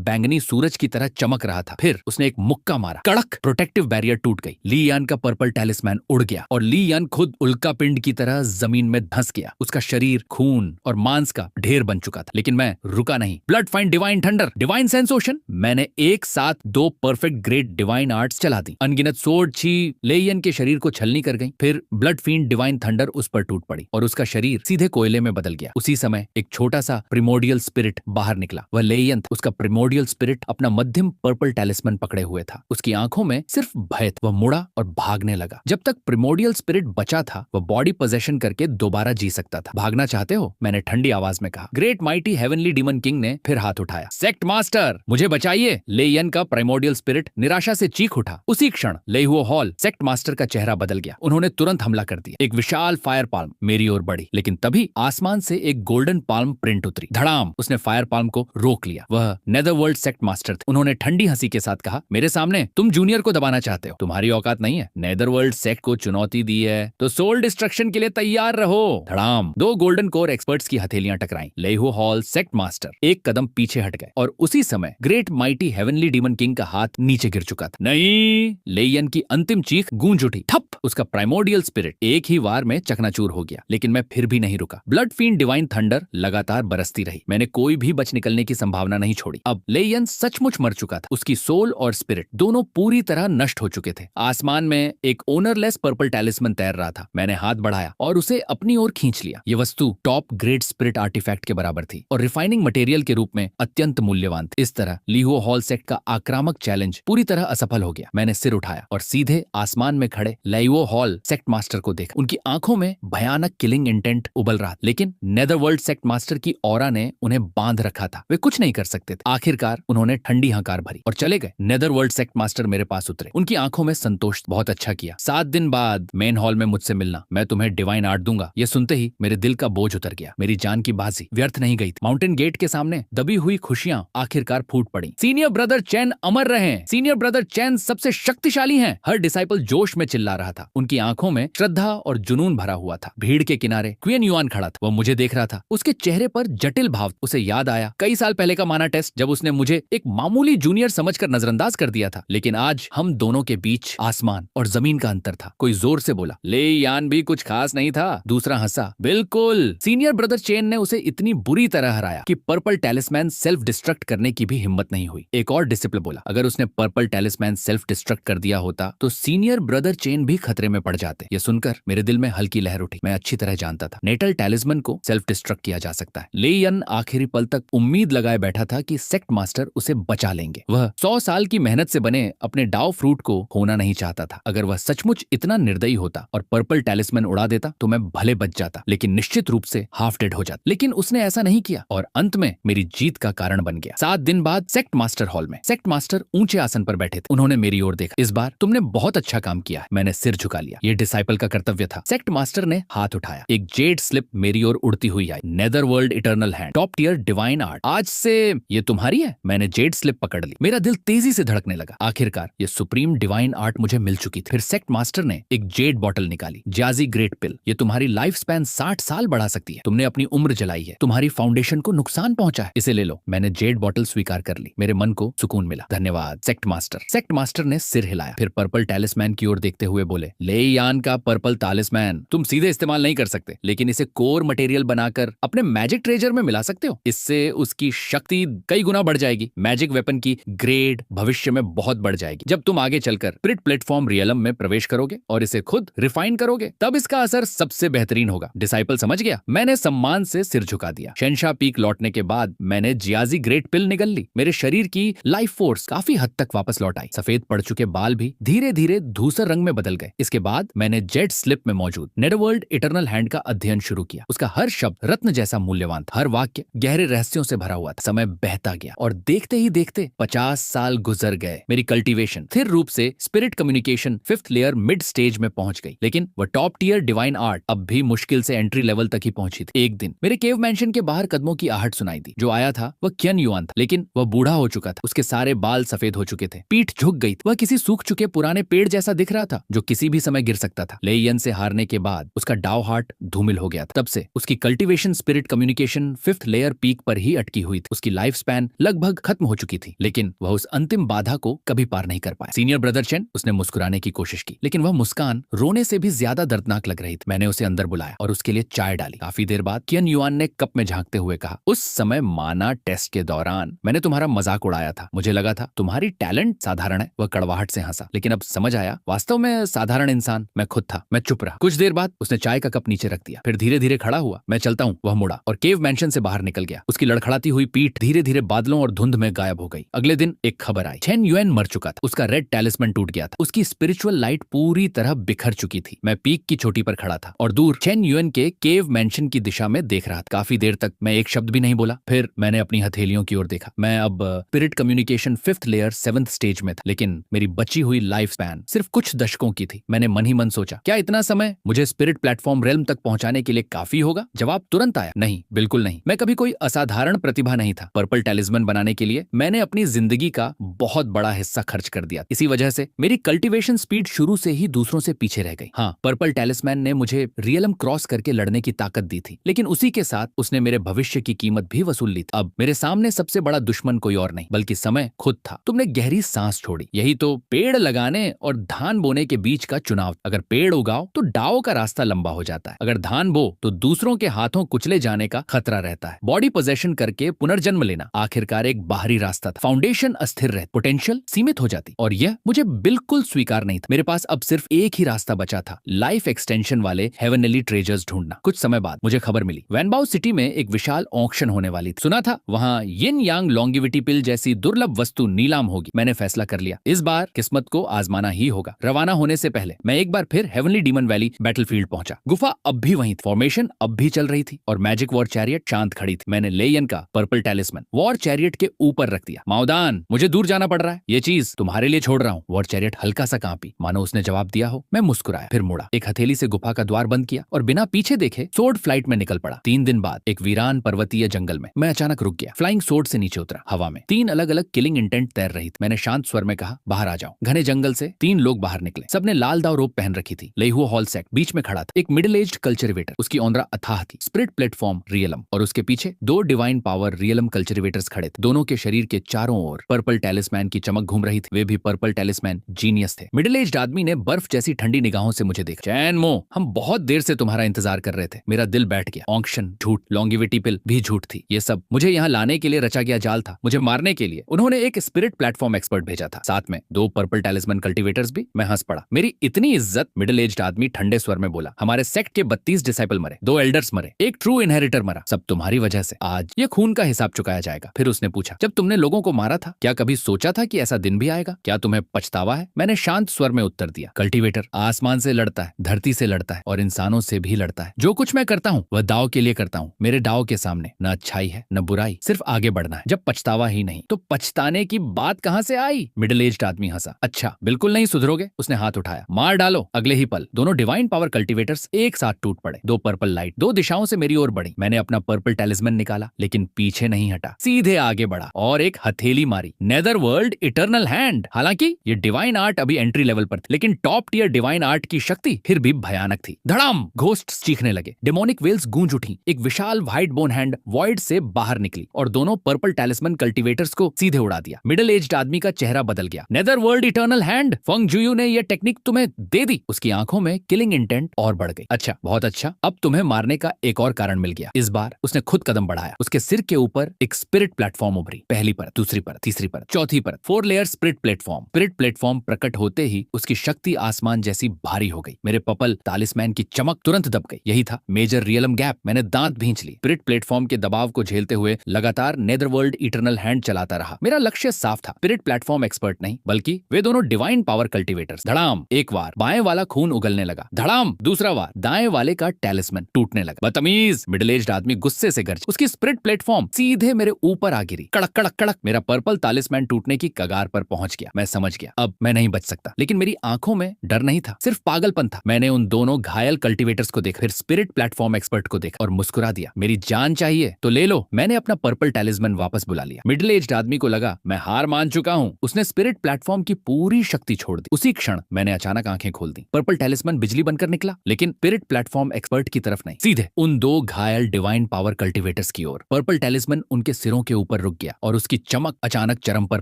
बैंगनी सूरज की तरह चमक रहा था। फिर उसने एक मुक्का मारा, कड़क प्रोटेक्टिव बैरियर टूट गई। ली यान का पर्पल टैलिस्मैन उड़ गया और ली यान खुद उल्का पिंड की तरह जमीन में धंस गया। उसका शरीर खून और मांस का ढेर बन चुका था, लेकिन मैं रुका नहीं। Blood find divine thunder, divine sense ocean. मैंने एक साथ 2 परफेक्ट ग्रेट डिवाइन आर्ट्स चला दी। अनगिनत सोर्ड छी लेयन के शरीर को छलनी कर गई। फिर ब्लड फील्ड डिवाइन थंडर उस पर टूट पड़ी और उसका शरीर सीधे कोयले में बदल गया। उसी समय एक छोटा सा प्रिमोडियल स्पिरिट बाहर निकला। वह लेयन था। उसका प्रिमोडियल स्पिरिट अपना मध्यम पर्पल टैलिस्मैन पकड़े हुए था। उसकी आंखों में सिर्फ भय था। वह मुड़ा और भागने लगा। जब तक प्रिमोडियल स्पिरिट बचा था वह बॉडी पोजेशन करके दोबारा जी सकता था। भागना चाहते हो? मैंने ठंडी आवाज में कहा। Great mighty heavenly demon king ने फिर हाथ उठाया। सेक्ट मास्टर मुझे बचाइए। लेयन का प्राइमोडियल स्पिरिट निराशा से चीख उठा। उसी क्षण लेहुओ हॉल सेक्ट मास्टर का चेहरा बदल गया। उन्होंने तुरंत हमला कर दिया। एक विशाल फायर पाल्म मेरी ओर बढ़ी, लेकिन तभी आसमान से एक गोल्डन पाल्म प्रिंट उतरी। धड़ाम! उसने फायर पाल्म को रोक लिया। वह नेदरवर्ल्ड सेक्ट मास्टर थे। उन्होंने ठंडी हंसी के साथ कहा, मेरे सामने तुम जूनियर को दबाना चाहते हो? तुम्हारी औकात नहीं है। नेदरवर्ल्ड सेक्ट को चुनौती दी है तो सोल डिस्ट्रक्शन के लिए तैयार रहो। धड़ाम! 2 गोल्डन कोर एक्सपर्ट्स की हथेलियां टकराईं। लेहुओ हॉल सेक्ट मास्टर एक कदम पीछे हट गए और उसी समय great mighty heavenly demon king का हाथ नीचे गिर चुका था। नहीं! लेयन की अंतिम चीख गूंज उठी। ठप! उसका प्राइमोडियल स्पिरिट एक ही वार में चकनाचूर हो गया, लेकिन मैं फिर भी नहीं रुका। ब्लड फील्ड डिवाइन थंडर लगातार बरसती रही। मैंने कोई भी बच निकलने की संभावना नहीं छोड़ी। अब लेयन सचमुच मर चुका था। उसकी सोल और स्पिरिट दोनों पूरी तरह नष्ट हो चुके थे। आसमान में एक ओनरलेस पर्पल टैलिस्मैन तैर रहा था। मैंने हाथ बढ़ाया और उसे अपनी ओर खींच लिया। यह वस्तु टॉप ग्रेट स्पिरिट आर्टिफैक्ट के बराबर थी और रिफाइनिंग मटेरियल के रूप में अत्यंत मूल्यवान थी। इस तरह लिहुओ हॉल सेक्ट का आक्रामक चैलेंज पूरी तरह असफल हो गया। मैंने सिर उठाया और सीधे आसमान में खड़े लिहुओ हॉल सेक्ट मास्टर को देखा। उनकी आंखों में भयानक किलिंग इंटेंट उबल रहा, लेकिन नेदरवर्ल्ड सेक्ट मास्टर की ऑरा ने उन्हें बांध रखा था। वे कुछ नहीं कर सकते थे। आखिरकार उन्होंने ठंडी हंकार भरी और चले गए। नेदरवर्ल्ड सेक्ट मास्टर मेरे पास उतरे। उनकी आंखों में संतोष। बहुत अच्छा किया। 7 दिन बाद मेन हॉल में मुझसे मिलना। मैं तुम्हें डिवाइन आर्ट दूंगा। यह सुनते ही मेरे दिल का बोझ उतर गया। मेरी जान की बाजी व्यर्थ नहीं गई थी। माउंटेन गेट के सामने दबी हुई खुशियां आखिरकार फूट पड़ी। सीनियर ब्रदर चैन अमर रहे। सीनियर ब्रदर चैन सबसे शक्तिशाली हैं। हर डिसाइपल जोश में चिल्ला रहा था। उनकी आंखों में श्रद्धा और जुनून भरा हुआ था। भीड़ के किनारे क्वीन युआन खड़ा था। वह मुझे देख रहा था। उसके चेहरे पर जटिल भाव। उसे याद आया कई साल पहले का माना टेस्ट, जब उसने मुझे एक मामूली जूनियर समझकर नजरअंदाज कर दिया था। लेकिन आज हम दोनों के बीच आसमान और जमीन का अंतर था। कोई जोर से बोला, ले यान भी कुछ खास नहीं था। दूसरा हंसा, बिल्कुल। सीनियर ब्रदर चेन ने उसे इतनी बुरी तरह हराया कि पर्पल टैलिस्मैन सेल्फ डिस्ट्रक्ट करने की भी हिम्मत नहीं हुई। एक और डिसिप्लिन बोला, अगर उसने पर्पल टैलिस्मैन सेल्फ डिस्ट्रक्ट कर दिया होता तो सीनियर ब्रदर चेन भी खतरे में पड़ जाते। यह सुनकर मेरे दिल में हल्की लहर उठी। मैं अच्छी तरह जानता था नेटल टैलिस्मैन को सेल्फ डिस्ट्रक्ट किया जा सकता है। लेयन आखिरी पल तक उम्मीद लगाए बैठा था कि सेक्ट मास्टर उसे बचा लेंगे। वह 100 साल की मेहनत से बने अपने डाव फ्रूट को खोना नहीं चाहता था। अगर वह सचमुच इतना निर्दयी होता और पर्पल टैलिस्मैन उड़ा देता तो मैं भले बच जाता, लेकिन निश्चित रूप से हाफ डेड हो जाता। लेकिन उसने ऐसा नहीं किया और अंत में मेरी जीत का कारण बन गया। 7 दिन बाद सेक्ट मास्टर हॉल में सेक्ट मास्टर ऊंचे आसन पर बैठे थे। उन्होंने मेरी ओर देखा। इस बार तुमने बहुत अच्छा काम किया है। मैंने सिर झुका लिया। यह डिसाइपल का कर्तव्य था। सेक्ट मास्टर ने हाथ उठाया। एक जेड स्लिप मेरी ओर उड़ती हुई आई। Netherworld eternal hand, top tier divine art. आज से ये तुम्हारी है। मैंने जेड स्लिप पकड़ ली। मेरा दिल तेजी से धड़कने लगा। आखिरकार ये सुप्रीम डिवाइन आर्ट मुझे मिल चुकी थी। फिर सेक्ट मास्टर ने एक जेड बॉटल निकाली। जाजी ग्रेट पिल, ये तुम्हारी लाइफ स्पैन 60 साल बढ़ा सकती है। तुमने अपनी उम्र जलाई है, तुम्हारी फाउंडेशन को नुकसान पहुंचा है। इसे ले लो। मैंने जेड बॉटल स्वीकार कर ली। मेरे मन को सुकून मिला। धन्यवाद सेक्ट मास्टर। सेक्ट मास्टर ने सिर हिलाया, फिर पर्पल टैलिस्मैन की ओर देखते हुए बोले, ले यान का पर्पल टैलिस्मैन तुम सीधे इस्तेमाल नहीं कर सकते, लेकिन इसे कोर मटेरियल बनाकर अपने मैजिक ट्रेजर में मिला सकते हो। इससे उसकी शक्ति कई गुना बढ़ जाएगी। मैजिक वेपन की ग्रेड भविष्य में बहुत बढ़ जाएगी। जब तुम आगे चलकर प्रिट प्लेटफॉर्म रियलम में प्रवेश करोगे और इसे खुद रिफाइन करोगे, तब इसका असर सबसे बेहतरीन होगा। डिसाइपल समझ गया? मैंने सम्मान से सिर झुका दिया। शेंशा पीक लौटने के बाद मैंने जियाजी ग्रेट पिल निगल ली। मेरे शरीर की लाइफ फोर्स काफी हद तक वापस लौट आई। सफेद पड़ चुके बाल भी धीरे धीरे धूसर रंग में बदल गए। इसके बाद मैंने जेड स्लिप में मौजूद नेदरवर्ल्ड इटर्नल हैंड का अध्ययन शुरू किया। उसका हर शब्द रत्न जैसा मूल्यवान था, हर वाक्य गहरे रहस्यों से भरा हुआ था। समय बहता गया और देखते ही देखते 50 साल गुजर गए। मेरी कल्टीवेशन स्थिर रूप से spirit communication 5th layer mid stage में पहुंच गई, लेकिन वह टॉप टियर डिवाइन आर्ट अब भी मुश्किल से एंट्री लेवल तक ही पहुंची थी। एक दिन मेरे केव मैंशन के बाहर कदमों की आहट सुनाई दी। जो आया था वह क्यन युआन था, लेकिन वह बूढ़ा हो चुका था। उसके सारे बाल सफेद हो चुके थे, पीठ झुक गई थी। वह किसी सूख चुके पुराने पेड़ जैसा दिख रहा था जो किसी भी समय गिर सकता था। लेयन से हारने के बाद उसका डाव हार्ट धूमिल हो गया था। तब से उसकी cultivation spirit communication 5th layer peak पर ही अटकी हुई थी। उसकी लाइफ स्पैन लगभग खत्म हो चुकी थी, लेकिन वह उस अंतिम बाधा को कभी पार नहीं कर पाया। सीनियर ब्रदर चेन, उसने मुस्कुराने की कोशिश की, लेकिन वह मुस्कान रोने से भी ज्यादा दर्दनाक लग रही थी। मैंने उसे अंदर बुलाया और उसके लिए चाय डाली। काफी देर बाद कियन युआन ने कप में झांकते हुए कहा, उस समय माना टेस्ट के दौरान मैंने तुम्हारा मजाक उड़ाया था। मुझे लगा था तुम्हारी टैलेंट साधारण है। वह कड़वाहट से हंसा, लेकिन अब समझ आया वास्तव में साधारण इंसान मैं खुद था। मैं चुप रहा। कुछ देर बाद उसने चाय का कप नीचे रख दिया, फिर धीरे धीरे खड़ा हुआ। मैं चलता हूँ, वह मुड़ा और केव मैंशन से बाहर निकल गया। उसकी लड़खड़ाती हुई पीठ धीरे धीरे बादलों और धुंध में गायब हो गई। अगले दिन एक खबर आई, चेन युएन मर चुका था। उसका रेड टैलिस्मैन टूट गया था। उसकी स्पिरिचुअल लाइट पूरी तरह बिखर चुकी थी। मैं पीक की चोटी पर खड़ा था और दूर चेन युएन के केव मैंशन की दिशा में देख रहा था। काफी देर तक मैं एक शब्द भी नहीं बोला। फिर मैंने अपनी हथेलियों की ओर देखा। मैं अब spirit communication 5th layer 7th stage में था, लेकिन मेरी बची हुई लाइफ स्पैन सिर्फ कुछ दशकों की थी। मैंने मन ही मन सोचा, क्या इतना समय मुझे स्पिरिट प्लेटफॉर्म रेल्म तक पहुंचाने के लिए काफी होगा? जवाब तुरंत आया, नहीं, बिल्कुल नहीं। मैं कभी कोई असाधारण प्रतिभा नहीं था। पर्पल टैलिस्मैन बनाने के लिए मैंने अपनी जिंदगी का बहुत बड़ा हिस्सा खर्च कर दिया। इसी वजह से मेरी कल्टीवेशन स्पीड शुरू से ही दूसरों से पीछे रह गई। हाँ, पर्पल टैलिस्मैन ने मुझे रियलम क्रॉस करके लड़ने की ताकत दी थी, लेकिन उसी के साथ उसने मेरे भविष्य की कीमत भी वसूल ली थी। अब मेरे सामने सबसे बड़ा दुश्मन कोई और नहीं बल्कि समय खुद था। तुमने गहरी सांस छोड़ी। यही तो पेड़ लगाने और धान बोने के बीच का चुनाव। अगर पेड़ उगाओ तो डाओ का रास्ता लंबा हो जाता है, अगर धान बो तो दूसरों के हाथों कुचले जाने का खतरा रहता है। बॉडी पोजेशन करके पुनर्जन्म लेना आखिरकार एक बाहरी रास्ता था। फाउंडेशन अस्थिर रहे, पोटेंशियल सीमित हो जाती, और यह मुझे बिल्कुल स्वीकार नहीं था। मेरे पास अब सिर्फ एक ही रास्ता बचा था, लाइफ एक्सटेंशन वाले हेवनली ट्रेजर्स ढूंढना। कुछ समय बाद मुझे खबर मिली, वैनबाओ सिटी में एक विशाल ऑक्शन होने वाली थी। सुना था वहाँ यिन यांग लॉन्गिविटी पिल जैसी दुर्लभ वस्तु नीलाम होगी। मैंने फैसला कर लिया, इस बार किस्मत को आजमाना ही होगा। रवाना होने से पहले मैं एक बार फिर हेवनली डीमन वैली बैटलफील्ड पहुंचा। गुफा अब भी वहीं थी, फॉर्मेशन अब भी चल रही थी और मैजिक वॉर चैरियट शांत खड़ी थी। मैंने लेयन का पर्पल टैलिस्मैन वॉर चैरियट के ऊपर रख दिया। माउदान, मुझे दूर जाना पड़ रहा है, ये चीज तुम्हारे लिए छोड़ रहा हूँ। वॉर चैरियट हल्का सा कांपी, मानो उसने जवाब दिया हो। मैं मुस्कुराया, फिर मुड़ा, एक हथेली से गुफा का द्वार बंद किया और बिना पीछे देखे सोर्ड फ्लाइट में निकल पड़ा। 3 दिन बाद एक वीरान पर्वतीय जंगल में मैं अचानक रुक गया। फ्लाइंग सोर्ड से नीचे उतरा। हवा में 3 अलग अलग किलिंग इंटेंट तैर रही थी। मैंने शांत स्वर में कहा, बाहर आ जाओ। घने जंगल से 3 लोग बाहर निकले। सबने लाल दाव रोप पहन रखी थी। लेहुआ हॉल सेट बीच में खड़ा था। एक मिडिल एज्ड कल्चरिवेटर, उसकी औंदरा अथाह थी। स्पिरिट प्लेटफॉर्म रियलम, और उसके पीछे 2 डिवाइन पावर रियलम कल्चरिवेटर्स खड़े थे। दोनों के शरीर के चारों ओर पर्पल टैलिस्मैन की चमक घूम रही थी। वे भी पर्पल टैलिस्मैन जीनियस थे। मिडिल एज्ड आदमी ने बर्फ जैसी ठंडी निगाहों से मुझे देखा। चैन मो, हम बहुत देर से तुम्हारा इंतजार कर रहे थे। मेरा दिल बैठ गया। ऑक्शन झूठ, लॉन्गिविटी पिल भी झूठ थी। ये सब मुझे यहाँ लाने के लिए रचा गया जाल था। मुझे मारने के लिए उन्होंने एक स्पिरिट प्लेटफॉर्म एक्सपर्ट भेजा था, साथ में 2 पर्पल टैलिस्मैन कल्टीवेटर्स भी। मैं हंस पड़ा। मेरी इतनी इज्जत? मिडिल एज्ड आदमी ठंडे स्वर में बोला, हमारे सेक्ट के 32 डिसाइपल मरे, 2 एल्डर्स मरे, एक ट्रू इनहेरिटर मरा, सब तुम्हारी वजह से। आज ये खून का हिसाब चुकाया जाएगा। फिर उसने पूछा, जब तुमने लोगों को मारा था क्या कभी सोचा था कि ऐसा दिन भी आएगा? क्या तुम्हें पछतावा है? मैंने शांत स्वर में उत्तर दिया, कल्टीवेटर आसमान से लड़ता है, धरती से लड़ता है और इंसानों से भी लड़ता है। जो कुछ मैं करता हूँ वह दाव के लिए करता हूँ। मेरे दाव के सामने न अच्छाई है न बुराई, सिर्फ आगे बढ़ना है। जब पछतावा ही नहीं तो पछताने की बात कहां से आई? मिडिल एज्ड आदमी हंसा। अच्छा, बिल्कुल नहीं सुधरोगे? उसने हाथ उठाया, मार डालो। अगले ही पल दोनों डिवाइन पावर कल्टीवेटर्स एक साथ टूट पड़े। 2 पर्पल लाइट 2 दिशाओं से मेरी ओर बढ़ी। मैंने अपना पर्पल टैलिस्मैन निकाला, लेकिन पीछे नहीं हटा, सीधे आगे बढ़ा और एक हथेली मारी। Nether world eternal hand. हालांकि ये डिवाइन आर्ट अभी एंट्री लेवल पर थी, लेकिन टॉप टियर डिवाइन आर्ट की शक्ति फिर भी भयानक थी। धड़ाम! घोस्ट्स चीखने लगे, डेमोनिक वेल्स गूंज उठी। एक विशाल व्हाइट बोन हैंड वॉइड से बाहर निकली और दोनों पर्पल टैलिस्मैन कल्टीवेटर्स को सीधे उड़ा दिया। मिडिल एज्ड आदमी का चेहरा बदल गया। नेदर वर्ल्ड इटर्नल हैंड, फंग जुयू ने यह टेक्निक तुम्हें दे दी। उसकी आंखों में किलिंग इंटेंट और बढ़ गई। अच्छा, बहुत अच्छा, अब तुम्हें मारने का एक और कारण मिल गया। इस बार उसने खुद कदम बढ़ाया। उसके सिर के ऊपर एक स्पिरिट प्लेटफॉर्म उभरी। पहली परत, दूसरी परत, तीसरी परत, चौथी चौथी परत 4 layer spirit platform. Spirit platform प्रकट होते ही उसकी शक्ति आसमान जैसी भारी हो गई। मेरे पर्पल तालिस्मैन की चमक तुरंत दब गई। यही था मेजर रियलम गैप। मैंने दांत भींच ली। स्पिरिट प्लेटफॉर्म के दबाव को झेलते हुए लगातार नेदरवर्ल्ड इटरनल हैंड चलाता रहा। मेरा लक्ष्य साफ था, स्पिरिट प्लेटफॉर्म एक्सपर्ट नहीं बल्कि वे दोनों डिवाइन पावर कल्टिवेटर्स। धड़ाम, एक बार बाएं वाला खून उगलने लगा। धड़ाम, दूसरा बार दाएं वाले का टैलिस्मैन टूटने लगा। बदतमीज, मिडिल एज्ड आदमी गुस्से से गरज। उसकी स्पिरिट प्लेटफॉर्म सीधे मेरे ऊपर आ गिरी। कड़क कड़क कड़क। मेरा पर्पल तालिस्मैन टूटने की कगार पर पहुंच गया। मैं समझ गया अब मैं नहीं बच सकता, लेकिन मेरी आंखों में डर नहीं था, सिर्फ पागलपन था। मैंने उन दोनों घायल कल्टिवेटर्स को देखा, फिर स्पिरिट प्लेटफॉर्म एक्सपर्ट को देखा और मुस्कुरा दिया। मेरी जान चाहिए तो ले लो। मैंने अपना पर्पल टैलिस्मैन वापस बुला लिया। मिडिल एज्ड आदमी को लगा मैं हार मान चुका हूं। उसने स्पिरिट प्लेटफॉर्म की पूरी शक्ति छोड़ दी। उसी क्षण मैंने अचानक आंखें खोल दी। पर्पल टैलिस्मैन बिजली बनकर निकला, लेकिन स्पिरिट प्लेटफॉर्म एक्सपर्ट की तरफ नहीं, सीधे उन दो घायल डिवाइन पावर कल्टिवेटर्स की ओर। पर्पल टैलिस्मैन उनके सिरों के ऊपर रुक गया और उसकी चमक अचानक चरम पर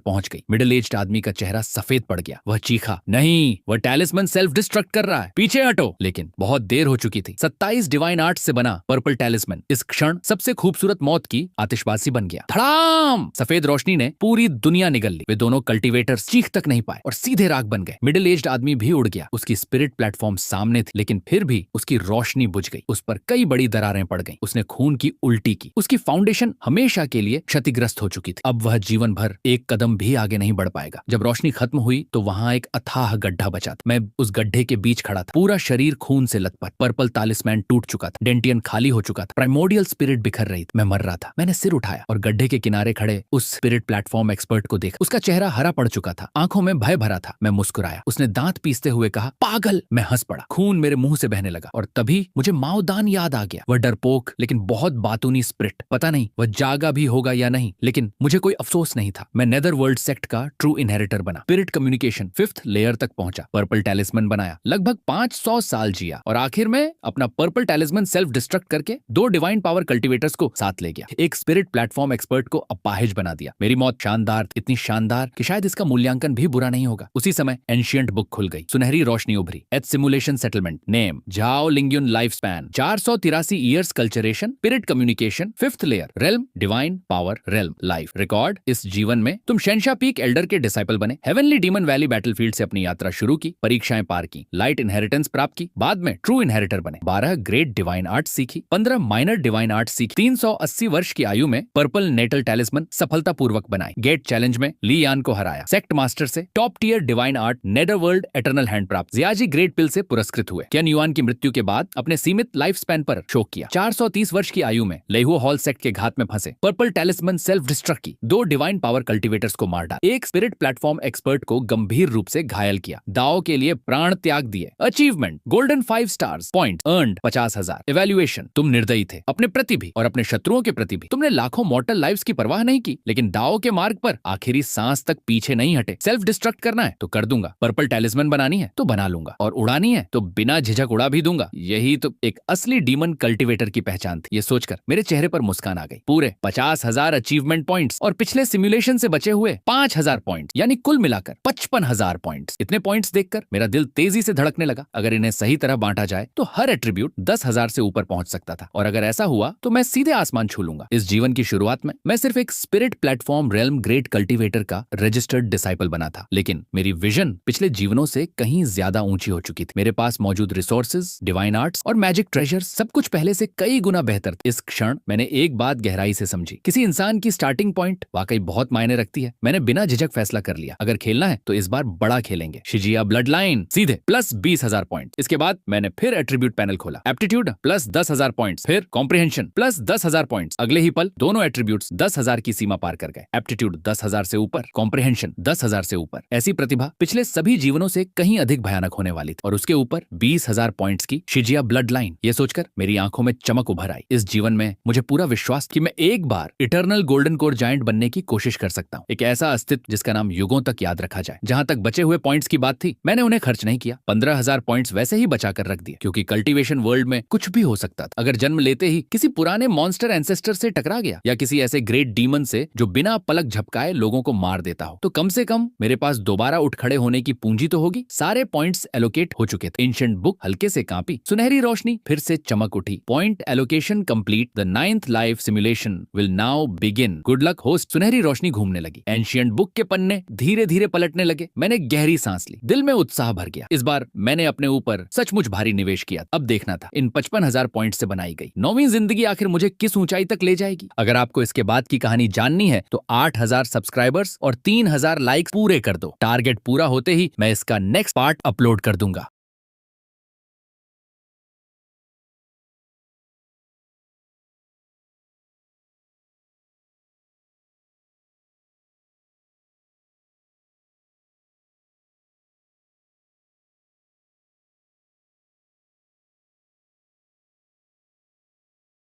पहुंच गई। मिडिल एज्ड आदमी का चेहरा सफेद पड़ गया। वह चीखा, नहीं, वह टैलिस्मैन सेल्फ डिस्ट्रक्ट कर रहा है, पीछे हटो। लेकिन बहुत देर हो चुकी थी। 27 डिवाइन आर्ट्स से बना पर्पल टैलिस्मैन इस क्षण सबसे खूबसूरत मौत की आतिशबाजी बन गया। धड़ाम! सफेद रोशनी ने पूरी दुनिया निगल ली। वे दोनों कल्टिवेटर्स चीख तक नहीं पाए और सीधे राख बन गए। मिडिल एज्ड आदमी भी उड़ गया। उसकी स्पिरिट प्लेटफॉर्म सामने थी, लेकिन फिर भी उसकी रोशनी बुझ गई। उस पर कई बड़ी दरारें पड़ गईं। उसने खून की उल्टी की। उसकी फाउंडेशन हमेशा के लिए क्षतिग्रस्त हो चुकी थी। अब वह जीवन भर एक कदम भी आगे नहीं बढ़ पाएगा। जब रोशनी खत्म हुई तो वहां एक अथाह गड्ढा बचा था। मैं उस गड्ढे के बीच खड़ा था। पूरा शरीर खून से लथपथ। पर्पल तालिस्मैन टूट चुका था। डेंटियन खाली हो चुका था। प्राइमोर्डियल स्पिरिट बिखर रही थी। मैं मर रहा था। मैंने सिर उठाया और गड्ढे के किनारे खड़े उस स्पिरिट प्लेटफॉर्म एक्सपर्ट को देखा। उसका चेहरा हरा पड़ चुका था, आंखों में भय भरा था। मैं मुस्कुराया। उसने दांत पीसते हुए कहा, पागल। मैं हंस पड़ा। खून मेरे मुंह से बहने लगा और तभी मुझे माओदान याद आ गया। वह डरपोक लेकिन बहुत बातूनी स्पिरिट। पता नहीं वह जागा भी होगा या नहीं, लेकिन मुझे कोई अफसोस नहीं था। मैं नेदरवर्ल्ड सेक्ट का ट्रू इनहेरिटर बना। स्पिरिट कम्युनिकेशन 5th लेयर तक पहुंचा। पर्पल टैलिस्मैन बनाया। लगभग 500 साल जिया और आखिर में अपना पर्पल टैलिस्मैन सेल्फ डिस्ट्रक्ट करके 2 डिवाइन पावर कल्टिवेटर्स को साथ ले गया। एक स्पिरिट प्लेटफॉर्म एक्सपर्ट को अपाहिज बना दिया। मेरी मौत शानदार, इतनी शानदार कि शायद इसका मूल्यांकन भी बुरा नहीं होगा। उसी समय एंशिएंट बुक खुल गई। सुनहरी रोशनी उभरी। H simulation settlement, name Zhao Lingyun, life span 483 years, cultivation, spirit communication 5th layer, realm divine power, realm life record. इस जीवन में तुम शेंशा पीक एल्डर के डिसाइपल बने। हेवनली डीमन वैली बैटलफील्ड से अपनी यात्रा शुरू की। परीक्षाएं पार की। लाइट इनहेरिटेंस प्राप्त की। बाद में ट्रू इनहेरिटर बने। 12 ग्रेट डिवाइन आर्ट्स सीखी। 15 माइनर डिवाइन आर्ट्स सीखी। 380 वर्ष की आयु में पर्पल नेटल टैलिस्मैन सफलतापूर्वक बनाई। गेट चैलेंज में ली यान को हराया। सेक्ट मास्टर से top tier divine art netherworld eternal hand प्राप्त। जियाजी ग्रेट पिल से पुरस्कृत हुए। केन युआन की मृत्यु के बाद अपने सीमित लाइफ स्पैन पर शोक किया। 430 वर्ष की आयु में लेहुओ हॉल सेक्ट के घात में फंसे। पर्पल टैलिस्मैन सेल्फ डिस्ट्रक्ट की। 2 डिवाइन पावर कल्टिवेटर्स को मार डाला। एक स्पिरिट प्लेटफॉर्म एक्सपर्ट को गंभीर रूप से घायल किया। दाओ के लिए प्राण त्याग दिए। Achievement golden 5 stars, point earned 50,000। Evaluation, तुम निर्दयी थे अपने प्रति भी और अपने शत्रुओं के प्रति भी। तुमने लाखों मॉर्टल लाइव्स की परवाह नहीं की, लेकिन दाओ के मार्ग पर आखिरी सांस तक पीछे नहीं हटे। सेल्फ डिस्ट्रक्ट करना है तो कर दूंगा, पर्पल टैलिस्मैन बनानी है तो बना लूंगा, और उड़ानी है तो बिना झिझक उड़ा भी दूंगा। यही तो एक असली डीमन कल्टिवेटर की पहचान थी। ये सोचकर मेरे चेहरे पर मुस्कान आ गई। पूरे 50,000 अचीवमेंट पॉइंट्स और पिछले सिमुलेशन से बचे हुए 5,000 पॉइंट्स, यानी कुल मिलाकर 55,000 पॉइंट्स। इतने पॉइंट्स देखकर मेरा दिल तेजी से धड़कने लगा। अगर इन्हें सही तरह बांटा जाए तो हर एट्रीब्यूट 10,000 से ऊपर पहुंच सकता था, और अगर ऐसा हुआ तो मैं सीधे आसमान छू लूंगा। इस जीवन की शुरुआत में मैं सिर्फ एक spirit platform realm great cultivator का रजिस्टर्ड डिसाइपल बना था, लेकिन मेरी विजन पिछले जीवनों से कहीं ज्यादा ऊंची हो चुकी थी। मेरे पास मौजूद रिसोर्सेज, डिवाइन आर्ट्स और मैजिक ट्रेजर सब कुछ पहले से कई गुना बेहतर था। इस क्षण मैंने एक बात गहराई से समझी। किसी इंसान की स्टार्टिंग पॉइंट वाकई बहुत मायने रखती है। मैंने बिना झिझक फैसला कर लिया, अगर खेलना है तो इस बार बड़ा खेलेंगे। शिजिया ब्लड लाइन सीधे प्लस 20,000 पॉइंट। इसके बाद मैंने फिर एट्रीब्यूट पैनल खोला। एप्टीट्यूड प्लस 10,000 पॉइंट, फिर कॉम्प्रिहेंशन प्लस 10,000 पॉइंट। अगले ही पल दोनों एट्रीब्यूट्स 10,000 की सीमा पार कर गए। एप्टीट्यूड 10,000 से ऊपर, कॉम्प्रिहेंशन 10,000 से ऊपर। ऐसी प्रतिभा पिछले सभी जीवनों से कहीं अधिक भयानक होने वाली थी, और उसके ऊपर 20,000 पॉइंट्स की शिजिया ब्लड लाइन। ये सोचकर मेरी आंखों में चमक उभर आई। इस जीवन में मुझे पूरा विश्वास कि मैं एक बार इटर्नल गोल्डन कोर जायंट बनने की कोशिश कर सकता हूँ। एक ऐसा अस्तित्व जिसका नाम युगों तक याद रखा जाए। जहां तक बचे हुए पॉइंट्स की बात थी, मैंने उन्हें खर्च नहीं किया। 15,000 पॉइंट्स वैसे ही बचा कर रख दिए, क्योंकि कल्टीवेशन वर्ल्ड में कुछ भी हो सकता था। अगर जन्म लेते ही किसी पुराने मॉन्स्टर एंसेस्टर से टकरा गया, या किसी ऐसे ग्रेट डीमन से जो बिना पलक झपकाए लोगों को मार देता हो, तो कम से कम मेरे पास दोबारा उठ खड़े होने की पूंजी तो होगी। सारे पॉइंट्स एलोकेट हो चुके थे। एंशिएंट बुक हल्के से कांपी। सुनहरी रोशनी फिर से चमक उठी। Point allocation complete. The 9th life simulation will now begin. Good luck host. सुनहरी रोशनी घूमने लगी। एंशियंट बुक के पन्ने धीरे धीरे पलटने लगे। मैंने गहरी सांस ली, दिल में उत्साह भर गया। इस बार मैंने अपने ऊपर सचमुच भारी निवेश किया। अब देखना था इन 55,000 पॉइंट से बनाई गई 9वीं जिंदगी आखिर मुझे किस ऊंचाई तक ले जाएगी। अगर आपको इसके बाद की कहानी जाननी है तो 8,000 सब्सक्राइबर्स और 3,000 लाइक्स पूरे कर दो। टारगेट पूरा होते ही मैं इसका नेक्स्ट पार्ट अपलोड कर दूंगा।